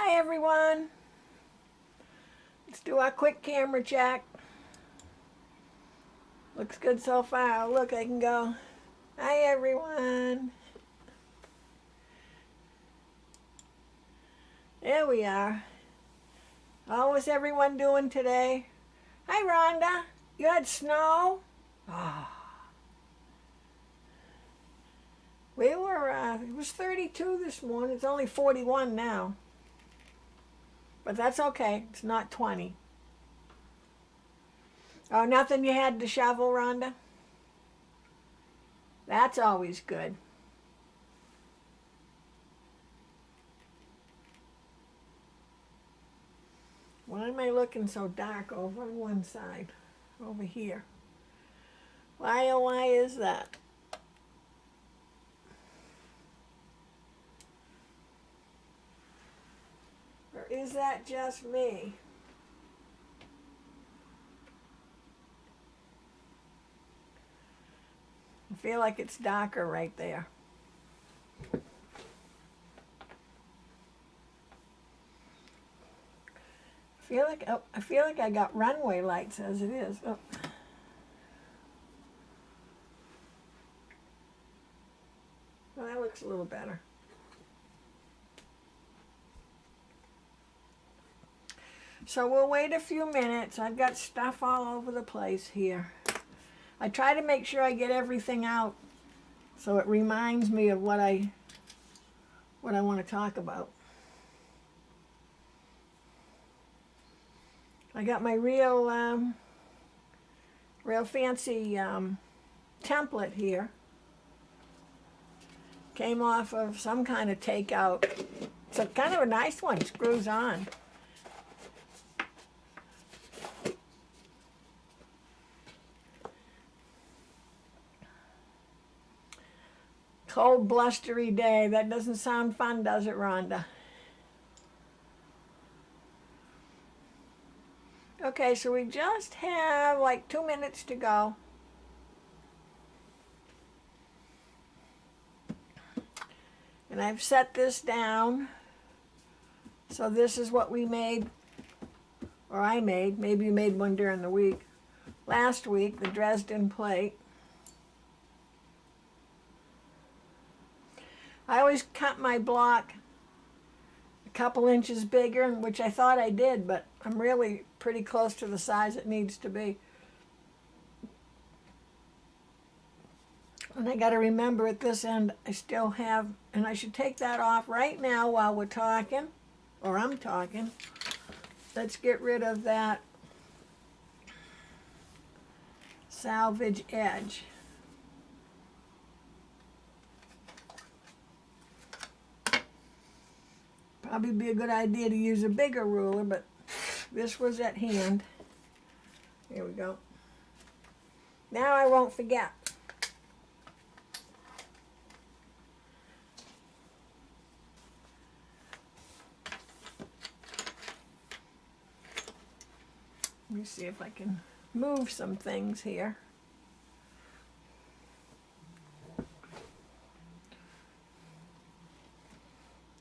Hi everyone. Let's do our quick camera check. Looks good so far. Look, I can go. Hi everyone. There we are. How was everyone doing today? Hi Rhonda. You had snow? Oh. We were, it was 32 this morning. It's only 41 now. But that's okay. It's not 20. Oh, nothing you had to shovel, Rhonda? That's always good. Why am I looking so dark over on one side? Over here. Why, oh, why is that? Or is that just me? I feel like it's darker right there. I feel like I got runway lights as it is. Oh. Well, that looks a little better. So we'll wait a few minutes. I've got stuff all over the place here. I try to make sure I get everything out so it reminds me of what I want to talk about. I got my real fancy template here. Came off of some kind of takeout. It's a kind of a nice one. It screws on. Cold, blustery day. That doesn't sound fun, does it, Rhonda? Okay, so we just have like 2 minutes to go. And I've set this down. So this is what we made, or I made. Maybe you made one during the week. Last week, the Dresden Plate. I always cut my block a couple inches bigger, which I thought I did, but I'm really pretty close to the size it needs to be. And I got to remember at this end, I still have, and I should take that off right now while we're talking, or I'm talking. Let's get rid of that salvage edge. Probably be a good idea to use a bigger ruler, but this was at hand. Here we go. Now I won't forget. Let me see if I can move some things here.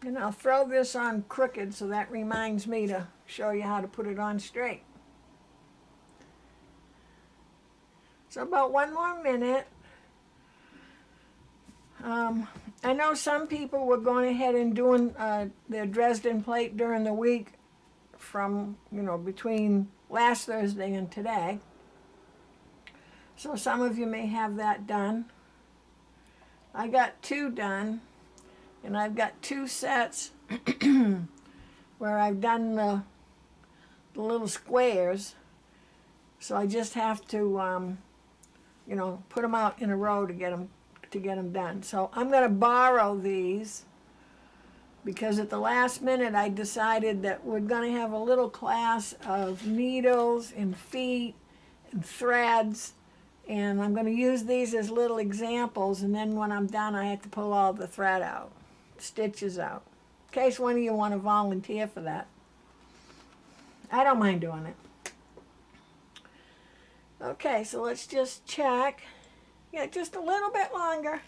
And I'll throw this on crooked, so that reminds me to show you how to put it on straight. So about 1 more minute. I know some people were going ahead and doing their Dresden Plate during the week from, between last Thursday and today. So some of you may have that done. I got 2 done. And I've got 2 sets where I've done the little squares. So I just have to, put them out in a row to get them done. So I'm going to borrow these because at the last minute I decided that we're going to have a little class of needles and feet and threads. And I'm going to use these as little examples. And then when I'm done, I have to pull all the thread out. Stitches out, in case one of you want to volunteer for that. I don't mind doing it. Okay, so let's just check. Yeah, just a little bit longer.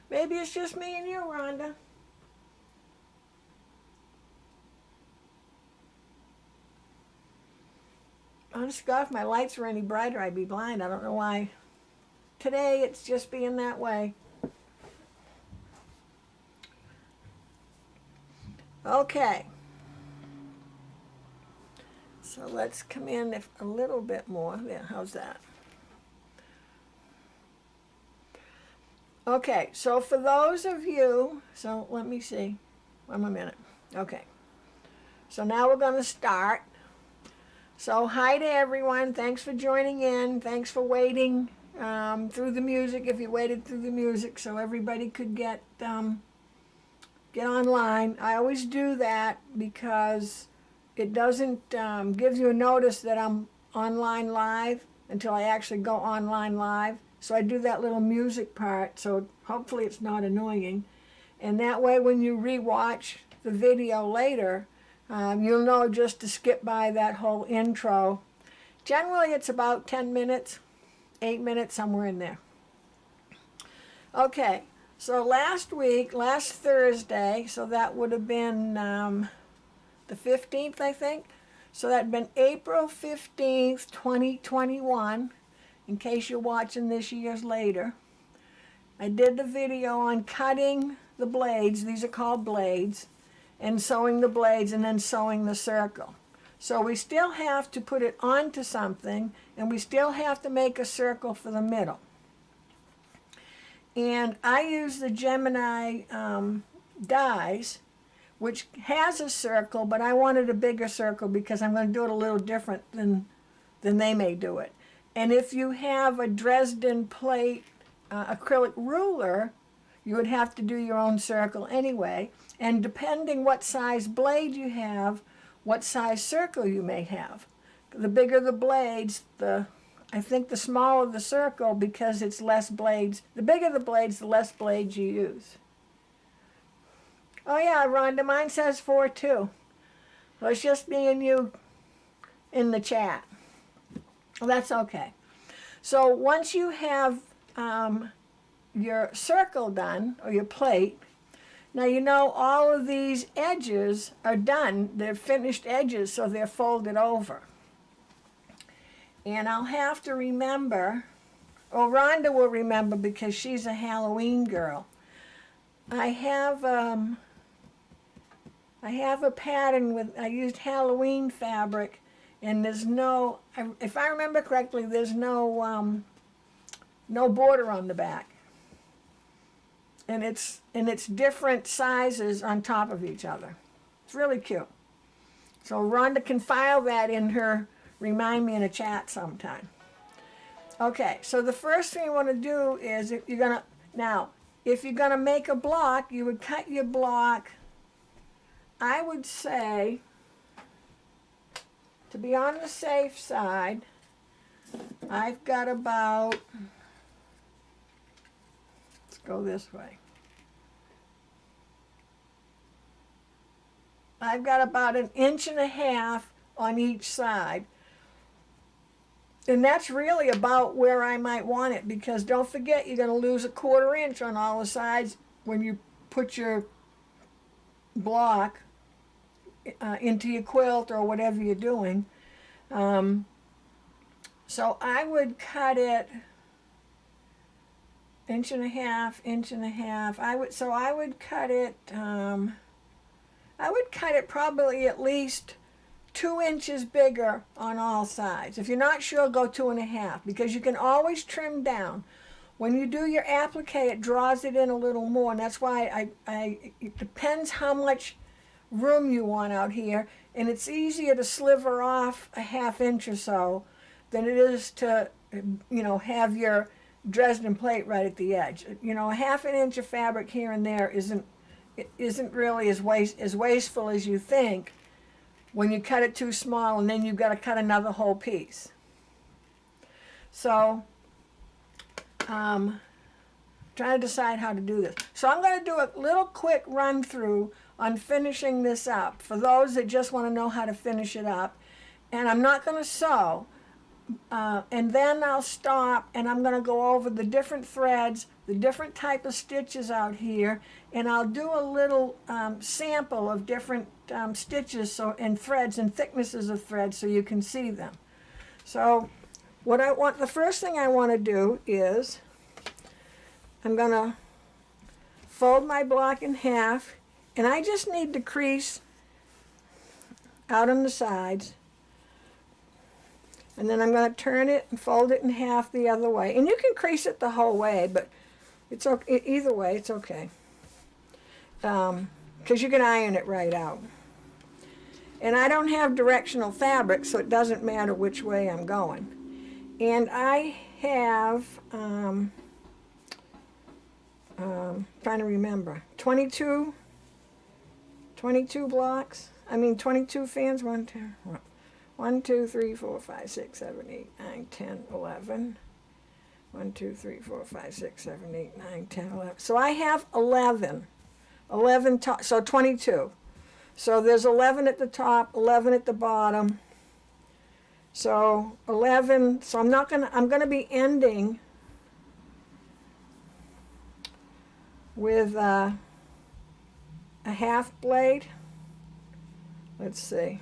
Maybe it's just me and you, Rhonda. honest to God, if my lights were any brighter, I'd be blind. I don't know why. Today, it's just being that way. Okay. So let's come in a little bit more. There, how's that? Okay, so for those of you, so let me see. One more minute. Okay. So now we're going to start. So hi to everyone. Thanks for joining in. Thanks for waiting through the music, if you waited through the music so everybody could get online. I always do that because it doesn't give you a notice that I'm online live until I actually go online live. So I do that little music part, so hopefully it's not annoying. And that way when you re-watch the video later, you'll know just to skip by that whole intro. Generally it's about 10 minutes, 8 minutes, somewhere in there. Okay, so last Thursday, so that would have been the 15th, I think. So that had been April 15th, 2021, in case you're watching this years later. I did the video on cutting the blades, these are called blades, and sewing the blades and then sewing the circle. So we still have to put it onto something, and we still have to make a circle for the middle. And I use the Gemini dies, which has a circle, but I wanted a bigger circle because I'm going to do it a little different than they may do it. And if you have a Dresden Plate acrylic ruler, you would have to do your own circle anyway. And depending what size blade you have, what size circle you may have. The bigger the blades, I think the smaller the circle because it's less blades. The bigger the blades, the less blades you use. Oh yeah, Rhonda, mine says 4 too. So it's just me and you in the chat. Well, that's okay. So once you have your circle done, or your plate, now you know all of these edges are done. They're finished edges, so they're folded over. And I'll have to remember, or Rhonda will remember because she's a Halloween girl. I have a pattern with, I used Halloween fabric, and there's no, if I remember correctly, there's no border on the back. And it's different sizes on top of each other. It's really cute. So Rhonda can file that in her remind me in a chat sometime. Okay, so the first thing you want to do is if you're gonna make a block, you would cut your block, I would say, to be on the safe side, I've got about, let's go this way. I've got about 1.5 inches on each side. And that's really about where I might want it, because don't forget you're going to lose 1/4 inch on all the sides when you put your block into your quilt or whatever you're doing. So I would cut it 1.5 inches, I would cut it probably at least 2 inches bigger on all sides. If you're not sure, go 2.5, because you can always trim down. When you do your applique, it draws it in a little more, and that's why it depends how much room you want out here, and it's easier to sliver off 1/2 inch or so than it is to, have your Dresden plate right at the edge. 1/2 inch of fabric here and there isn't really as wasteful as you think when you cut it too small, and then you've got to cut another whole piece. So, trying to decide how to do this. So I'm going to do a little quick run through on finishing this up for those that just want to know how to finish it up. And I'm not going to sew. And then I'll stop and I'm going to go over the different threads, the different type of stitches out here, and I'll do a little sample of different stitches and threads and thicknesses of threads so you can see them. So the first thing I want to do is I'm going to fold my block in half, and I just need to crease out on the sides. And then I'm going to turn it and fold it in half the other way. And you can crease it the whole way, but it's okay. Either way, it's okay. Because you can iron it right out. And I don't have directional fabric, so it doesn't matter which way I'm going. And I have, trying to remember, 22 blocks. 22 fans. 1, 2, 3, 4, 5, 6, 7, 8, 9, 10, 11. 1, 2, 3, 4, 5, 6, 7, 8, 9, 10, 11. So I have 11. 11 top, so 22. So there's 11 at the top, 11 at the bottom. So 11, so I'm going to be ending with a half blade. Let's see.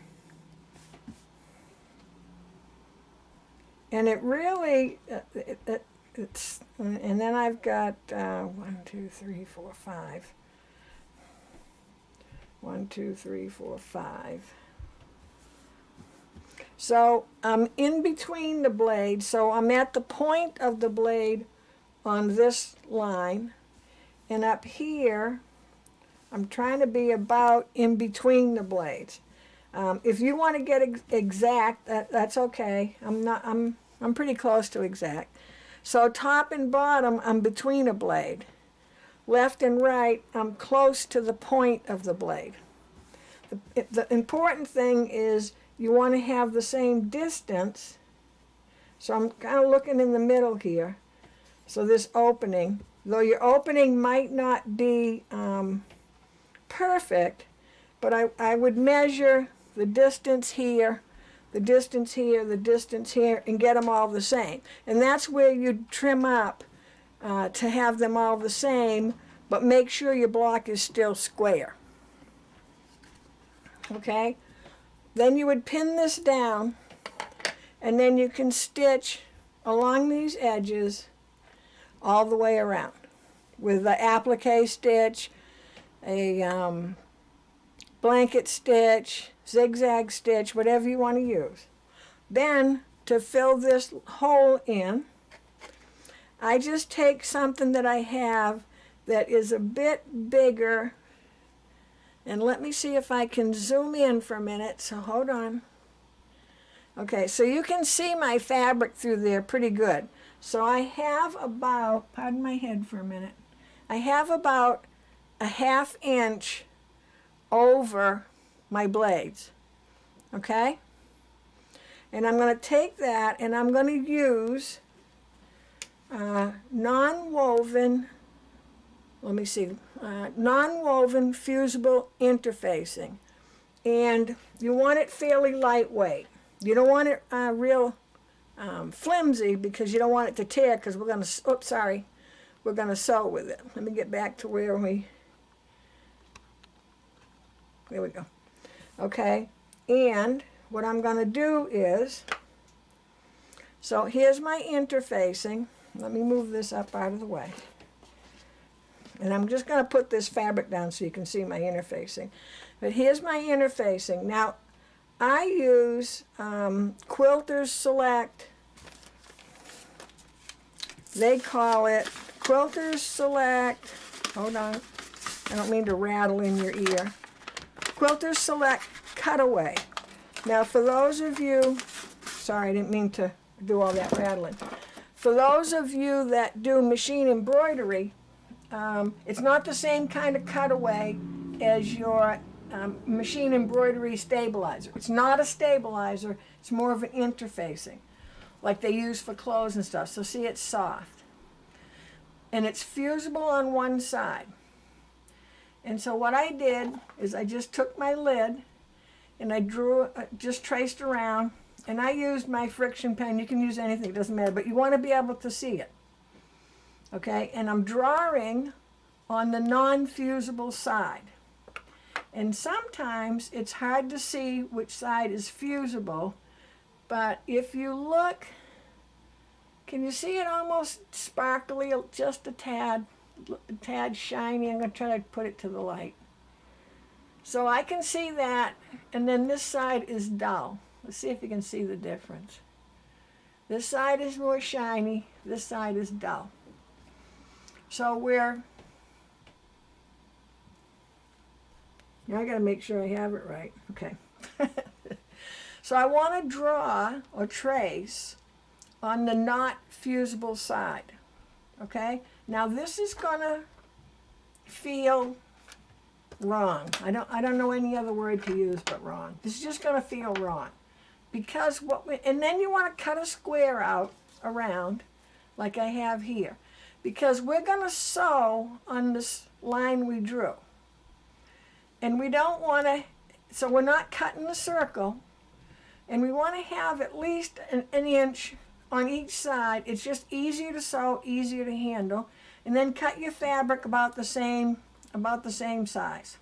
And it really, it's, and then I've got 1, 2, 3, 4, 5. 1, 2, 3, 4, 5. So I'm in between the blades, so I'm at the point of the blade on this line, and up here I'm trying to be about in between the blades. If you want to get exact, that's okay. I'm pretty close to exact. So top and bottom, I'm between a blade. Left and right, I'm close to the point of the blade. The important thing is you want to have the same distance. So I'm kind of looking in the middle here. So this opening, though your opening might not be perfect, but I would measure the distance here, the distance here, the distance here, and get them all the same. And that's where you trim up to have them all the same, but make sure your block is still square. Okay? Then you would pin this down, and then you can stitch along these edges all the way around with the applique stitch, a blanket stitch, zigzag stitch, whatever you want to use. Then to fill this hole in, I just take something that I have that is a bit bigger, and let me see if I can zoom in for a minute, so hold on. Okay, so you can see my fabric through there pretty good. So I have about, pardon my head for a minute, I have about a 1/2 inch over my blades, okay? And I'm going to take that and I'm going to use non-woven, let me see, non-woven fusible interfacing. And you want it fairly lightweight. You don't want it real flimsy because you don't want it to tear, because we're going to, oops, sorry, we're going to sew with it. Let me get back to where there we go. Okay, and what I'm going to do is, so here's my interfacing. Let me move this up out of the way. And I'm just going to put this fabric down so you can see my interfacing. But here's my interfacing. Now, I use Quilters Select. They call it Quilters Select. Hold on. I don't mean to rattle in your ear. Quilters Select Cutaway. Now, for those of you, sorry, I didn't mean to do all that rattling. For those of you that do machine embroidery, it's not the same kind of cutaway as your machine embroidery stabilizer. It's not a stabilizer, it's more of an interfacing, like they use for clothes and stuff. So see, it's soft. And it's fusible on one side. And so what I did is I just took my lid and I drew, just traced around, and I used my friction pen. You can use anything, it doesn't matter, but you want to be able to see it. Okay, and I'm drawing on the non-fusible side. And sometimes it's hard to see which side is fusible, But if you look, can you see it almost sparkly, just a tad shiny? I'm going to try to put it to the light. So I can see that, and then this side is dull. Let's see if you can see the difference. This side is more shiny, this side is dull. So now I got to make sure I have it right. Okay. So I want to draw or trace on the not fusible side. Okay? Now this is going to feel wrong. I don't know any other word to use but wrong. This is just going to feel wrong. Because and then you want to cut a square out around like I have here. Because we're going to sew on this line we drew. And we don't want to, so we're not cutting the circle. And we want to have at least an inch on each side. It's just easier to sew, easier to handle. And then cut your fabric about the same size.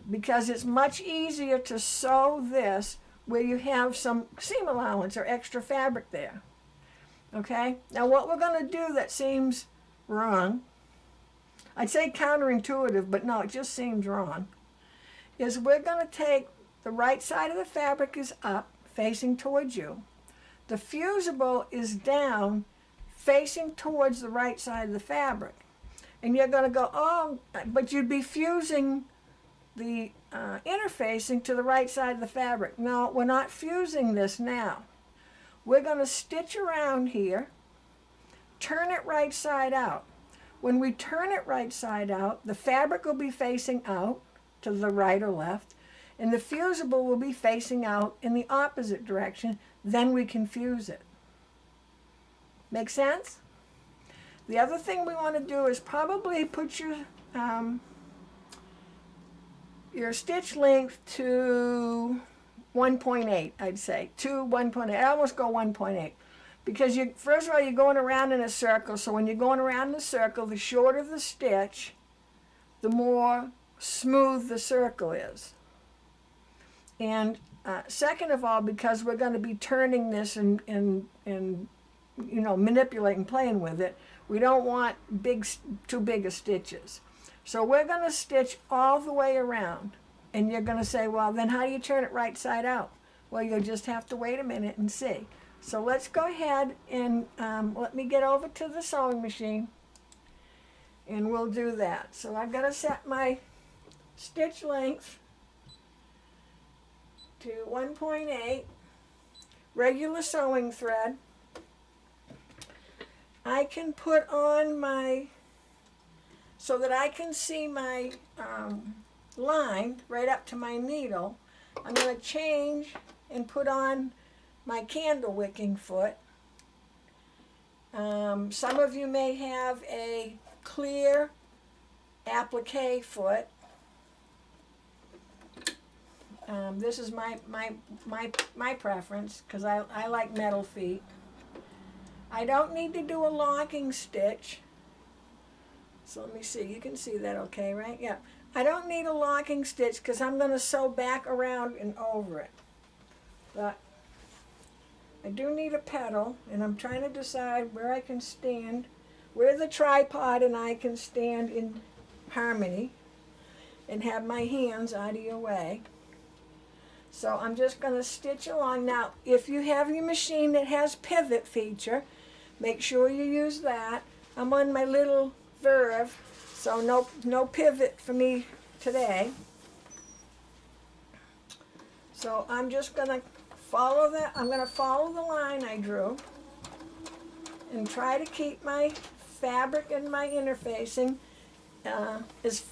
Because it's much easier to sew this where you have some seam allowance or extra fabric there. Okay? Now what we're going to do that seems wrong, I'd say counterintuitive, but no, it just seems wrong, is we're going to take the right side of the fabric is up, facing towards you. The fusible is down, facing towards the right side of the fabric. And you're going to go, oh, but you'd be fusing the interfacing to the right side of the fabric. No, we're not fusing this now. We're going to stitch around here, turn it right side out. When we turn it right side out, the fabric will be facing out to the right or left, and the fusible will be facing out in the opposite direction. Then we can fuse it. Make sense? The other thing we want to do is probably put your stitch length to 1.8, I'd say, to 1.8. I almost go 1.8. Because first of all, you're going around in a circle, so when you're going around in a circle, the shorter the stitch, the more smooth the circle is. And second of all, because we're going to be turning this and manipulating, playing with it, we don't want too big of stitches. So we're going to stitch all the way around. And you're going to say, well, then how do you turn it right side out? Well, you'll just have to wait a minute and see. So let's go ahead and let me get over to the sewing machine. And we'll do that. So I've got to set my stitch length to 1.8, regular sewing thread. I can put on so that I can see my line right up to my needle. I'm going to change and put on my candle wicking foot. Some of you may have a clear applique foot. This is my preference because I like metal feet. I don't need to do a locking stitch. So let me see. You can see that okay, right? Yeah. I don't need a locking stitch because I'm going to sew back around and over it. But I do need a pedal, and I'm trying to decide where I can stand, where the tripod and I can stand in harmony and have my hands out of your way. So I'm just going to stitch along. Now, if you have your machine that has pivot feature, make sure you use that. I'm on my little Verve, so no pivot for me today. So I'm just going to follow that. I'm going to follow the line I drew and try to keep my fabric and my interfacing as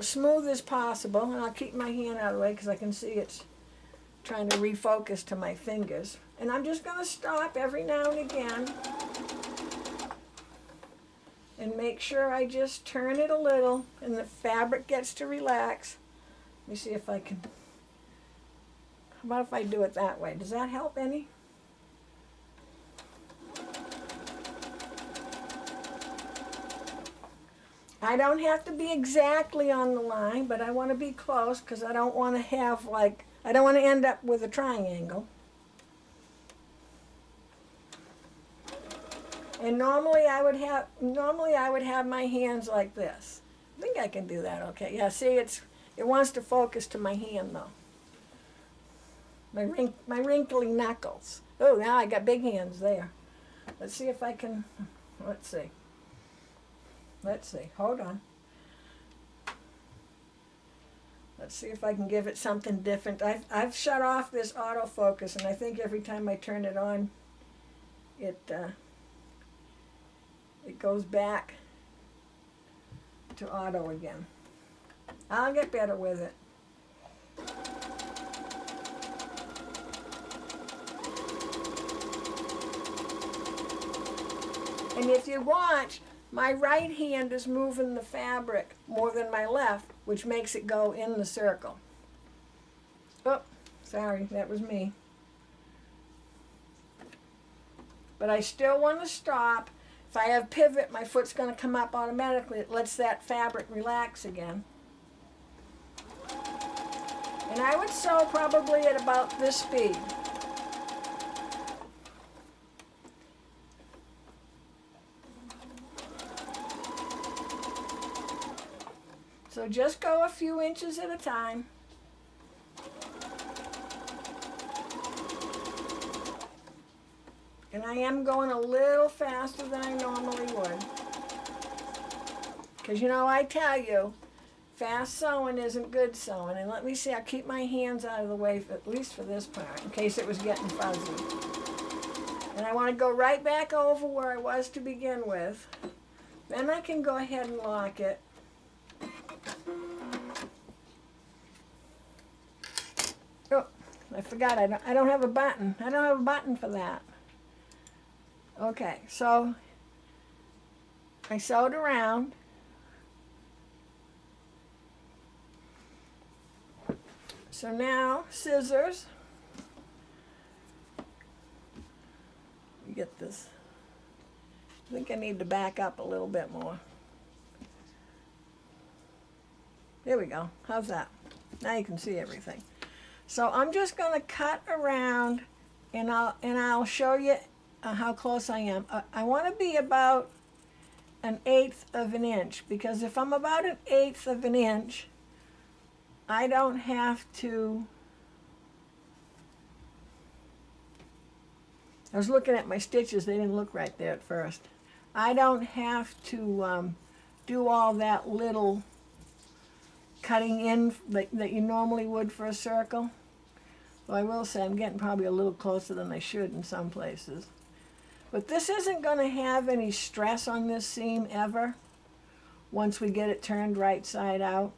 smooth as possible. And I'll keep my hand out of the way because I can see it's trying to refocus to my fingers. And I'm just going to stop every now and again and make sure I just turn it a little and the fabric gets to relax. Let me see if I can. How about if I do it that way? Does that help any? I don't have to be exactly on the line, but I want to be close because I don't want to have I don't want to end up with a triangle. And normally I would have my hands like this. I think I can do that okay. Yeah, see, it wants to focus to my hand though. My wrinkly knuckles. Oh, now I got big hands there. Let's see if I can, let's see. Hold on. Let's see if I can give it something different. I've shut off this autofocus, and I think every time I turn it on, it goes back to auto again. I'll get better with it. And if you watch, my right hand is moving the fabric more than my left, which makes it go in the circle. Oh, sorry, that was me. But I still want to stop. If I have pivot, my foot's going to come up automatically. It lets that fabric relax again. And I would sew probably at about this speed. So just go a few inches at a time. And I am going a little faster than I normally would. Because you know, I tell you, fast sewing isn't good sewing. And let me see, I'll keep my hands out of the way, at least for this part, in case it was getting fuzzy. And I want to go right back over where I was to begin with. Then I can go ahead and lock it. Oh, I forgot, I don't have a button. I don't have a button for that. Okay, so I sewed around. So now, scissors. Let me get this. I think I need to back up a little bit more. There we go. How's that? Now you can see everything. So I'm just going to cut around, and I'll show you how close I am. I want to be about 1/8 of an inch, because if I'm about 1/8 of an inch, I don't have to. I was looking at my stitches, they didn't look right there at first. I don't have to do all that little cutting in that you normally would for a circle. Well, I will say I'm getting probably a little closer than I should in some places. But this isn't going to have any stress on this seam ever once we get it turned right side out.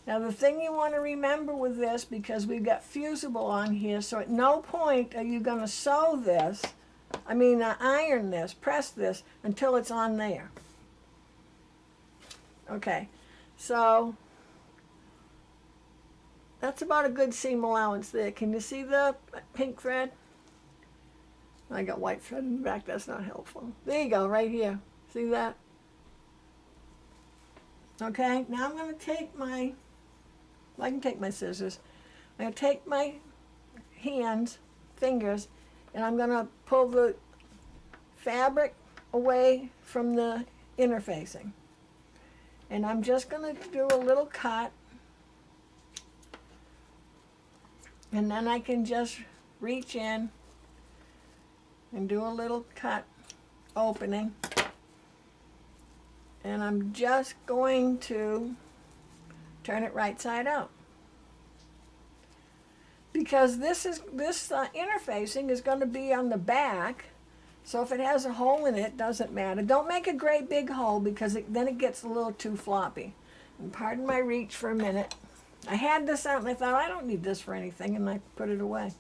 Now the thing you want to remember with this, because we've got Fusible on here, so at no point are you going to sew this, iron this, press this, until it's on there. Okay, so that's about a good seam allowance there. Can you see the pink thread? I got white thread in the back, that's not helpful. There you go, right here. See that? Okay, now I'm going to take my, I can take my scissors. I'm going to take my fingers, and I'm going to pull the fabric away from the interfacing. And I'm just going to do a little cut, and then I can just reach in and do a little cut opening. And I'm just going to turn it right side out. Because this interfacing is going to be on the back, so if it has a hole in it, doesn't matter. Don't make a great big hole, because then it gets a little too floppy. And pardon my reach for a minute. I had this out and I thought, I don't need this for anything, and I put it away.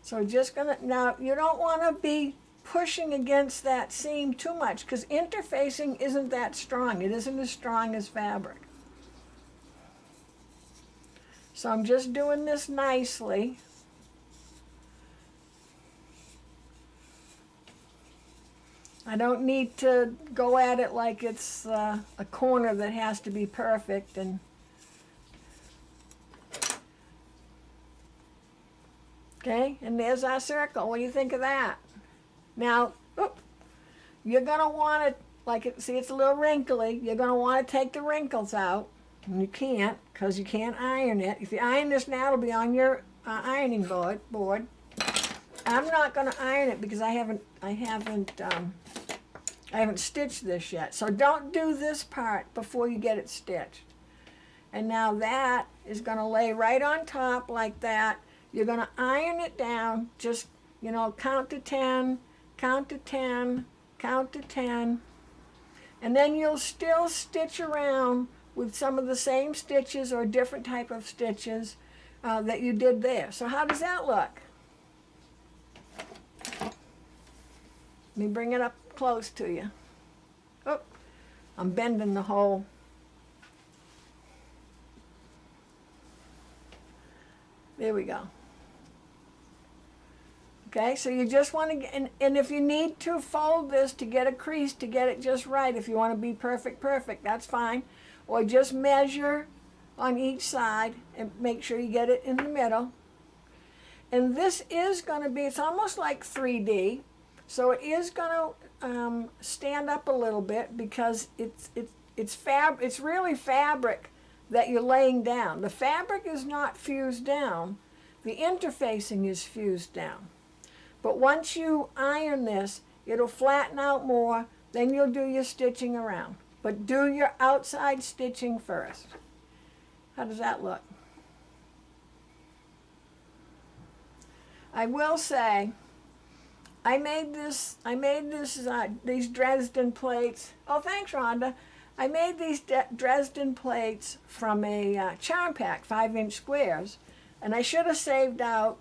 So just gonna, now you don't want to be pushing against that seam too much, because interfacing isn't that strong. It isn't as strong as fabric. So I'm just doing this nicely. I don't need to go at it like it's a corner that has to be perfect. And Okay, and there's our circle. What do you think of that? Now, you're going to want to, like, see, it's a little wrinkly. You're going to want to take the wrinkles out. And you can't, because you can't iron it. If you iron this now, it'll be on your ironing board. I'm not going to iron it because I haven't stitched this yet. So don't do this part before you get it stitched. And now that is going to lay right on top like that. You're going to iron it down, just, you know, count to 10, count to 10, count to 10. And then you'll still stitch around with some of the same stitches or different type of stitches that you did there. So how does that look? Let me bring it up close to you. Oh, I'm bending the whole. There we go. Okay, so you just want to get, and if you need to fold this to get a crease, to get it just right, if you want to be perfect, that's fine. Or just measure on each side and make sure you get it in the middle. And this is going to be, it's almost like 3D, so it is going to stand up a little bit because it's really fabric that you're laying down. The fabric is not fused down, the interfacing is fused down. But once you iron this, it'll flatten out more, then you'll do your stitching around. But do your outside stitching first. How does that look? I will say, I made these Dresden plates. Oh, thanks, Rhonda. I made these Dresden plates from a charm pack, 5-inch squares, and I should have saved out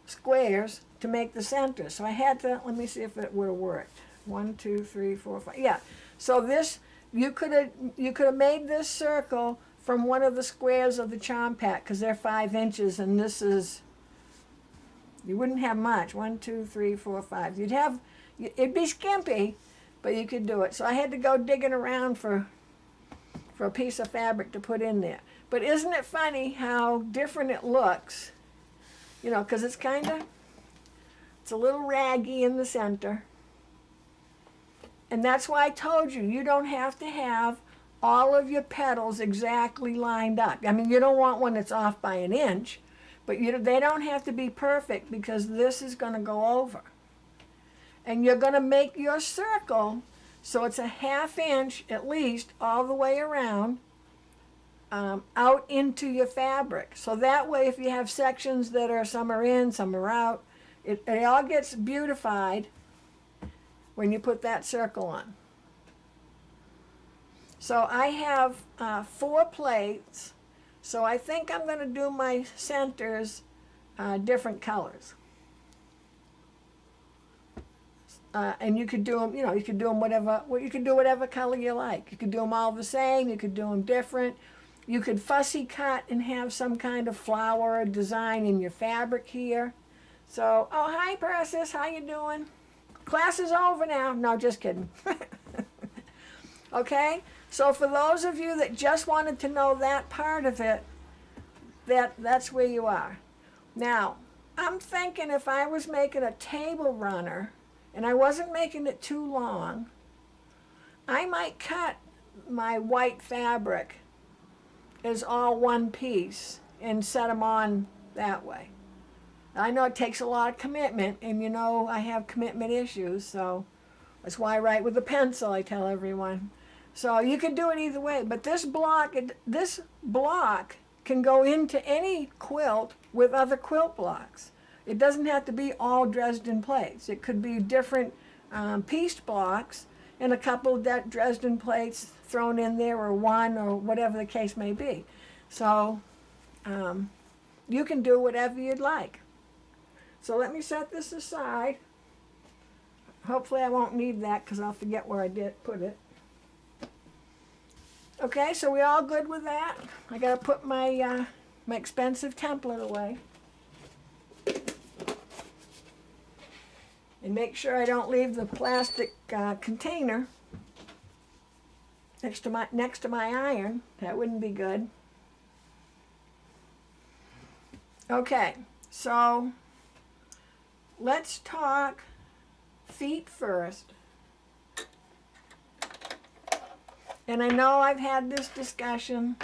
squares to make the center. So I had to, let me see if it would have worked. 1, 2, 3, 4, 5. Yeah. So this, you could have made this circle from one of the squares of the charm pack because they're 5 inches, and this is, you wouldn't have much. 1, 2, 3, 4, 5. You'd have, it'd be skimpy, but you could do it. So I had to go digging around for a piece of fabric to put in there. But isn't it funny how different it looks? You know, because it's a little raggy in the center. And that's why I told you, you don't have to have all of your petals exactly lined up. I mean, you don't want one that's off by an inch, but they don't have to be perfect because this is going to go over. And you're going to make your circle so it's a 1/2 inch at least all the way around out into your fabric. So that way, if you have sections that are some are in, some are out, it all gets beautified when you put that circle on. So I have 4 plates, so I think I'm going to do my centers different colors. And you could do them, you know, you could do them whatever color you like. You could do them all the same, you could do them different. You could fussy cut and have some kind of flower design in your fabric here. So, oh, hi, Persis, how you doing? Class is over now. No, just kidding. Okay, so for those of you that just wanted to know that part of it, that's where you are. Now, I'm thinking if I was making a table runner, and I wasn't making it too long, I might cut my white fabric as all one piece and set them on that way. I know it takes a lot of commitment, and you know I have commitment issues, so that's why I write with a pencil, I tell everyone. So you can do it either way, but this block can go into any quilt with other quilt blocks. It doesn't have to be all Dresden plates. It could be different pieced blocks and a couple of Dresden plates thrown in there, or one, or whatever the case may be. So you can do whatever you'd like. So let me set this aside. Hopefully I won't need that because I'll forget where I did put it. Okay, so we all good with that? I gotta put my my expensive template away. And make sure I don't leave the plastic container next to my iron. That wouldn't be good. Okay, so let's talk feet first. And I know I've had this discussion,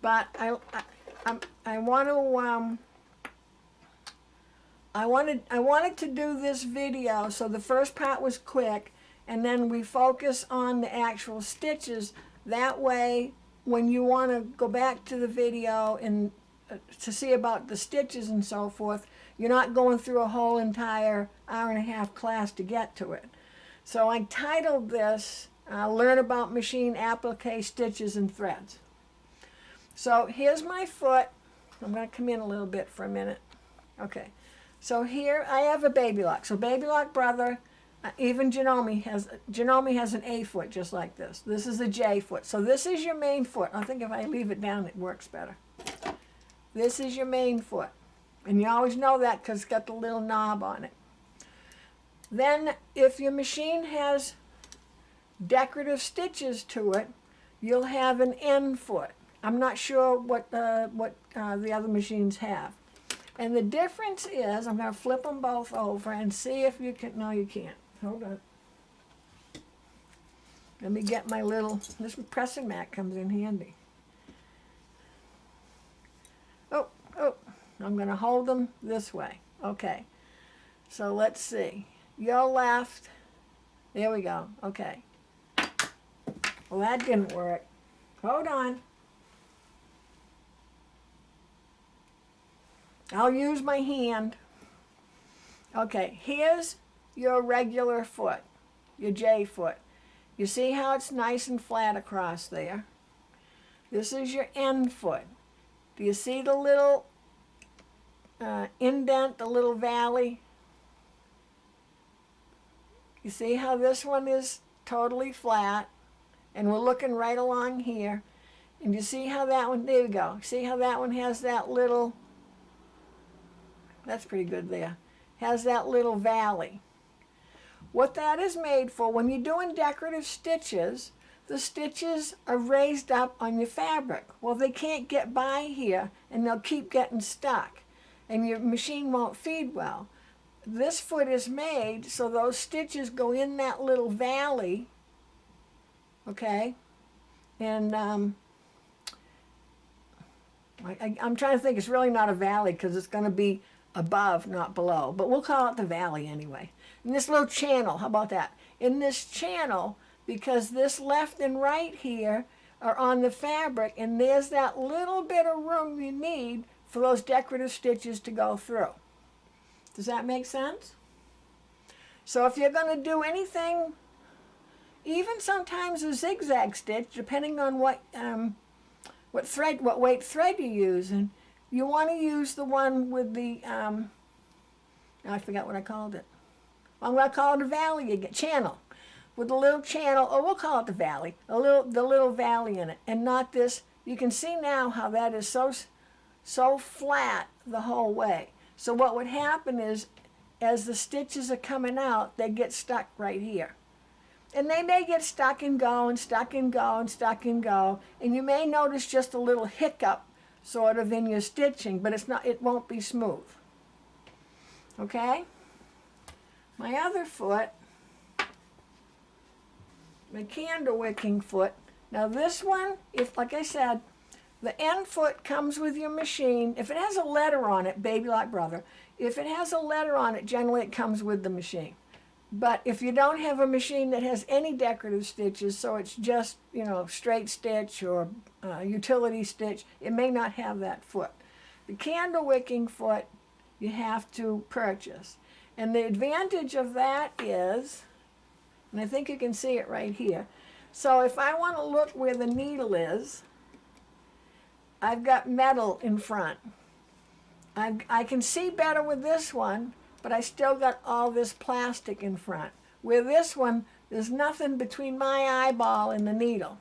but I wanted to do this video, so the first part was quick, and then we focus on the actual stitches. That way, when you want to go back to the video and to see about the stitches and so forth, you're not going through a whole entire hour-and-a-half class to get to it. So I titled this, Learn About Machine Applique Stitches and Threads. So here's my foot. I'm going to come in a little bit for a minute. Okay. So here I have a baby lock. So baby lock brother, even Janome has an A foot just like this. This is a J foot. So this is your main foot. I think if I leave it down, it works better. This is your main foot. And you always know that because it's got the little knob on it. Then if your machine has decorative stitches to it, you'll have an N foot. I'm not sure what the other machines have. And the difference is, I'm going to flip them both over and see if you can, no you can't. Hold on. Let me get my little, this pressing mat comes in handy. Oh, I'm going to hold them this way. Okay. So let's see. Your left, there we go. Okay. Well, that didn't work. Hold on. I'll use my hand. Okay, here's your regular foot, your J foot. You see how it's nice and flat across there? This is your N foot. Do you see the little indent, the little valley? You see how this one is totally flat? And we're looking right along here. And you see how that one, there we go. See how that one has that little, that's pretty good there, has that little valley. What that is made for, when you're doing decorative stitches, the stitches are raised up on your fabric. Well, they can't get by here, and they'll keep getting stuck, and your machine won't feed well. This foot is made so those stitches go in that little valley, okay? And I'm trying to think, it's really not a valley because it's going to be above, not below, but we'll call it the valley anyway. In this little channel, how about that? In this channel, because this left and right here are on the fabric, and there's that little bit of room you need for those decorative stitches to go through. Does that make sense? So if you're going to do anything, even sometimes a zigzag stitch, depending on what weight thread you're using, you want to use the one with the, I forgot what I called it. I'm going to call it a valley again, channel. With a little channel, or we'll call it the valley, the little valley in it, and not this. You can see now how that is so flat the whole way. So what would happen is, as the stitches are coming out, they get stuck right here. And they may get stuck and go, and stuck and go, and stuck and go, and you may notice just a little hiccup sort of in your stitching, but it won't be smooth. Okay? My other foot, my candle wicking foot. Now this one, if like I said, the end foot comes with your machine. If it has a letter on it, baby like brother, if it has a letter on it, generally it comes with the machine. But if you don't have a machine that has any decorative stitches, so it's just, you know, straight stitch or utility stitch, it may not have that foot. The candle wicking foot you have to purchase. And the advantage of that is, and I think you can see it right here. So if I want to look where the needle is, I've got metal in front. I can see better with this one, but I still got all this plastic in front. With this one, there's nothing between my eyeball and the needle.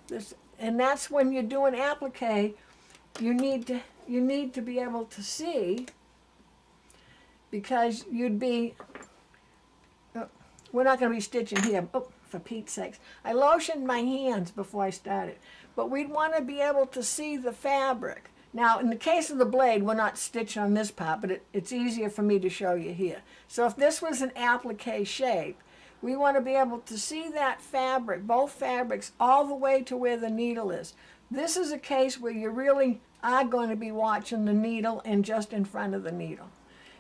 And that's when you're doing applique, you need to be able to see, because you'd be, we're not going to be stitching here. Oh, for Pete's sakes. I lotioned my hands before I started. But we'd want to be able to see the fabric. Now, in the case of the blade, we're not stitching on this part, but it's easier for me to show you here. So if this was an applique shape, we want to be able to see that fabric, both fabrics, all the way to where the needle is. This is a case where you really are going to be watching the needle and just in front of the needle.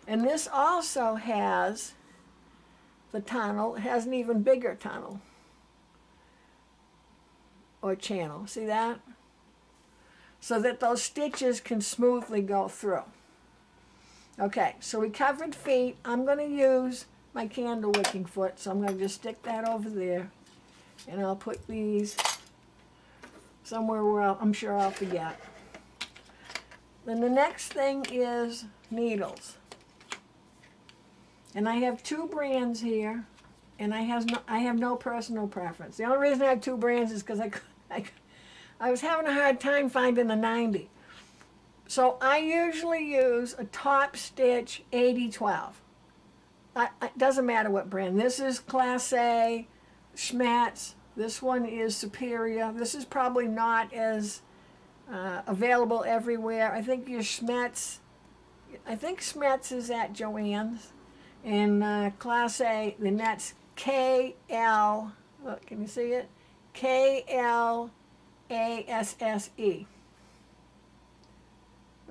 And this also has the tunnel. It has an even bigger tunnel or channel. See that? So that those stitches can smoothly go through. Okay, so we covered feet. I'm going to use my candle wicking foot, so I'm going to just stick that over there, and I'll put these somewhere where I'm sure I'll forget. Then the next thing is needles. And I have two brands here, and I have no personal preference. The only reason I have two brands is because I was having a hard time finding a 90. So I usually use a top stitch 80-12. It doesn't matter what brand. This is Class A, Schmetz. This one is Superior. This is probably not as available everywhere. I think your Schmetz, is at Joann's. And Class A, then that's KL, look, can you see it? KLASSE.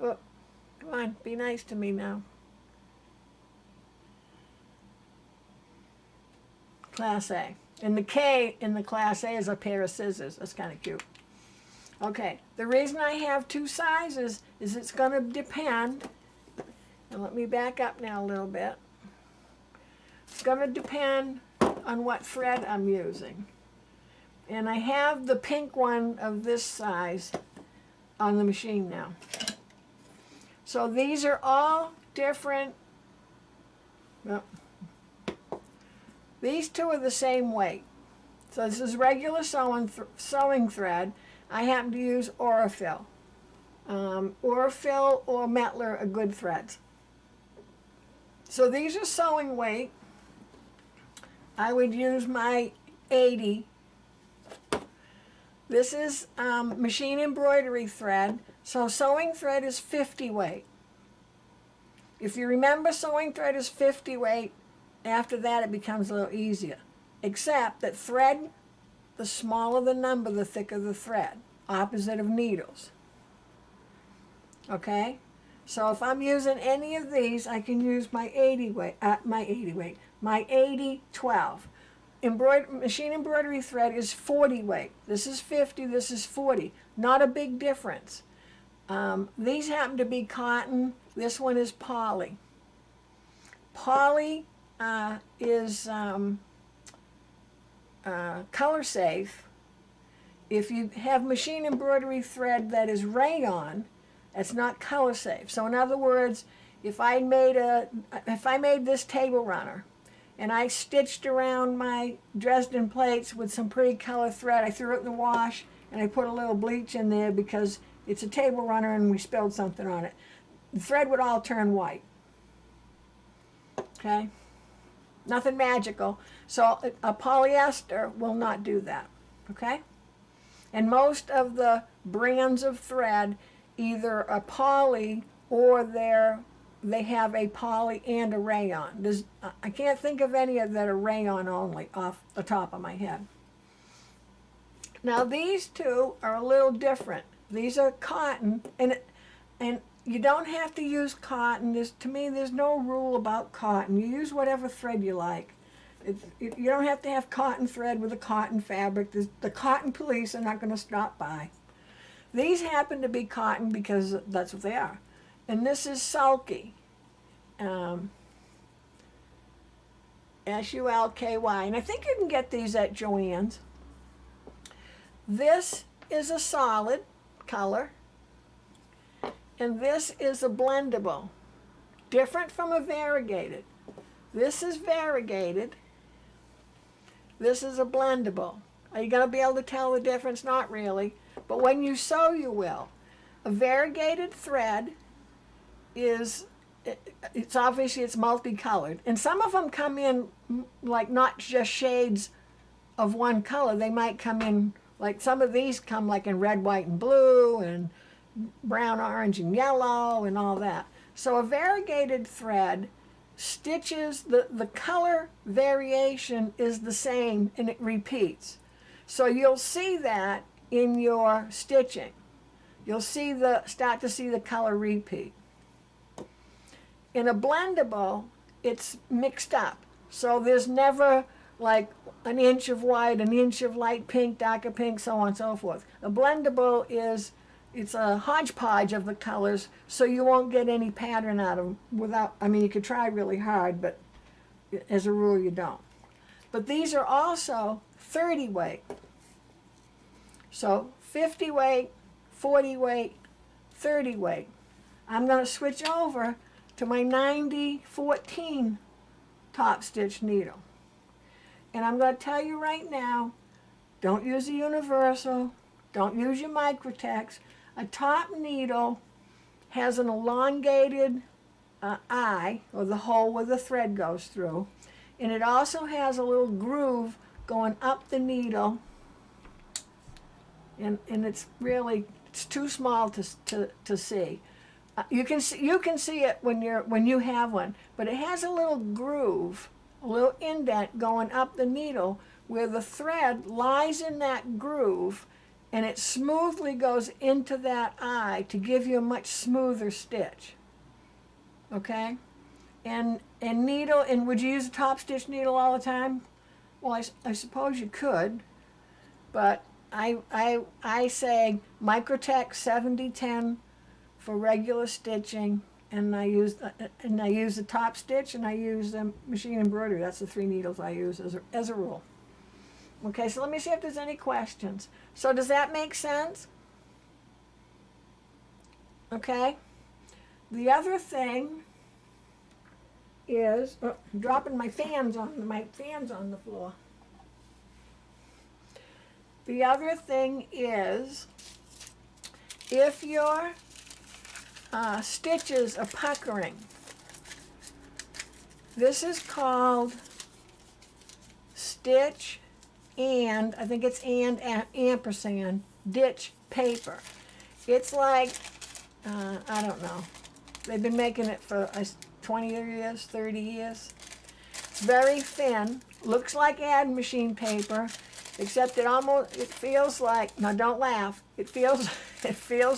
Oh, come on, be nice to me now. Class A. And the K in the Class A is a pair of scissors. That's kind of cute. Okay, the reason I have two sizes is it's going to depend, and let me back up now a little bit. It's going to depend on what thread I'm using. And I have the pink one of this size on the machine now. So these are all different. Well, these two are the same weight. So this is regular sewing thread. I happen to use Aurifil. Aurifil or Mettler are good threads. So these are sewing weight. I would use my 80. This is machine embroidery thread. So sewing thread is 50 weight. If you remember, sewing thread is 50 weight. After that, it becomes a little easier. Except that thread, the smaller the number, the thicker the thread. Opposite of needles. Okay? So if I'm using any of these, I can use my 80-12. Machine embroidery thread is 40 weight. This is 50, this is 40. Not a big difference. These happen to be cotton. This one is poly. Poly is color safe. If you have machine embroidery thread that is rayon, that's not color safe. So in other words, if I made this table runner and I stitched around my Dresden plates with some pretty color thread, I threw it in the wash and I put a little bleach in there because it's a table runner and we spilled something on it, the thread would all turn white. Okay? Nothing magical. So a polyester will not do that. Okay? And most of the brands of thread either a poly or they have a poly and a rayon. I can't think of any that are rayon only off the top of my head. Now these two are a little different. These are cotton, and you don't have to use cotton. To me, there's no rule about cotton. You use whatever thread you like. You don't have to have cotton thread with a cotton fabric. The cotton police are not going to stop by. These happen to be cotton because that's what they are. And this is Sulky. S-U-L-K-Y. And I think you can get these at Joann's. This is a solid color. And this is a blendable. Different from a variegated. This is variegated. This is a blendable. Are you going to be able to tell the difference? Not really. But when you sew, you will. A variegated thread it's obviously it's multicolored. And some of them come in like not just shades of one color. They might come in, like some of these come like in red, white, and blue, and brown, orange, and yellow and all that. So a variegated thread stitches, the color variation is the same and it repeats. So you'll see that in your stitching. You'll see start to see the color repeat. In a blendable, it's mixed up. So there's never like an inch of white, an inch of light pink, darker pink, so on and so forth. A blendable it's a hodgepodge of the colors, so you won't get any pattern out of them without, I mean, you could try really hard, but as a rule you don't. But these are also 30 weight. So 50 weight, 40 weight, 30 weight. I'm going to switch over to my 90-14 top stitch needle. And I'm going to tell you right now, don't use a universal, don't use your Microtex. A top needle has an elongated eye, or the hole where the thread goes through, and it also has a little groove going up the needle, and it's too small to see. You can see it when you have one, but it has a little groove, a little indent going up the needle where the thread lies in that groove, and it smoothly goes into that eye to give you a much smoother stitch. Okay? And would you use a top stitch needle all the time? Well, I suppose you could, but I say Microtex 70-10 for regular stitching, and I use the top stitch, and I use the machine embroidery. That's the 3 needles I use as a rule. Okay, so let me see if there's any questions. So does that make sense? Okay. The other thing is, I'm dropping my fans on the floor. The other thing is, if your stitches are puckering, this is called stitch and, I think it's and ampersand, ditch paper. It's like, I don't know, they've been making it for 20 years, 30 years. It's very thin, looks like ad machine paper, except it feels like, now don't laugh, it feels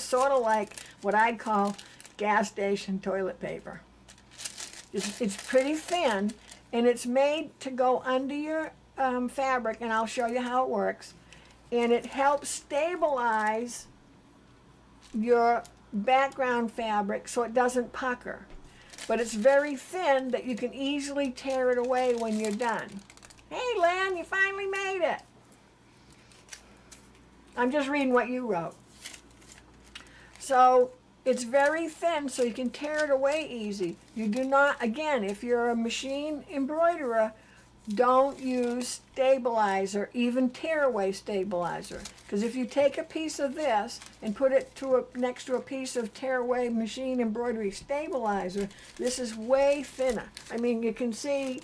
sort of like what I'd call gas station toilet paper. It's pretty thin, and it's made to go under your fabric, and I'll show you how it works. And it helps stabilize your background fabric so it doesn't pucker. But it's very thin that you can easily tear it away when you're done. Hey, Len, you finally made it. I'm just reading what you wrote. So it's very thin, so you can tear it away easy. You do not, again, if you're a machine embroiderer, don't use stabilizer, even tearaway stabilizer. Because if you take a piece of this and put it next to a piece of tearaway machine embroidery stabilizer, this is way thinner. I mean, you can see,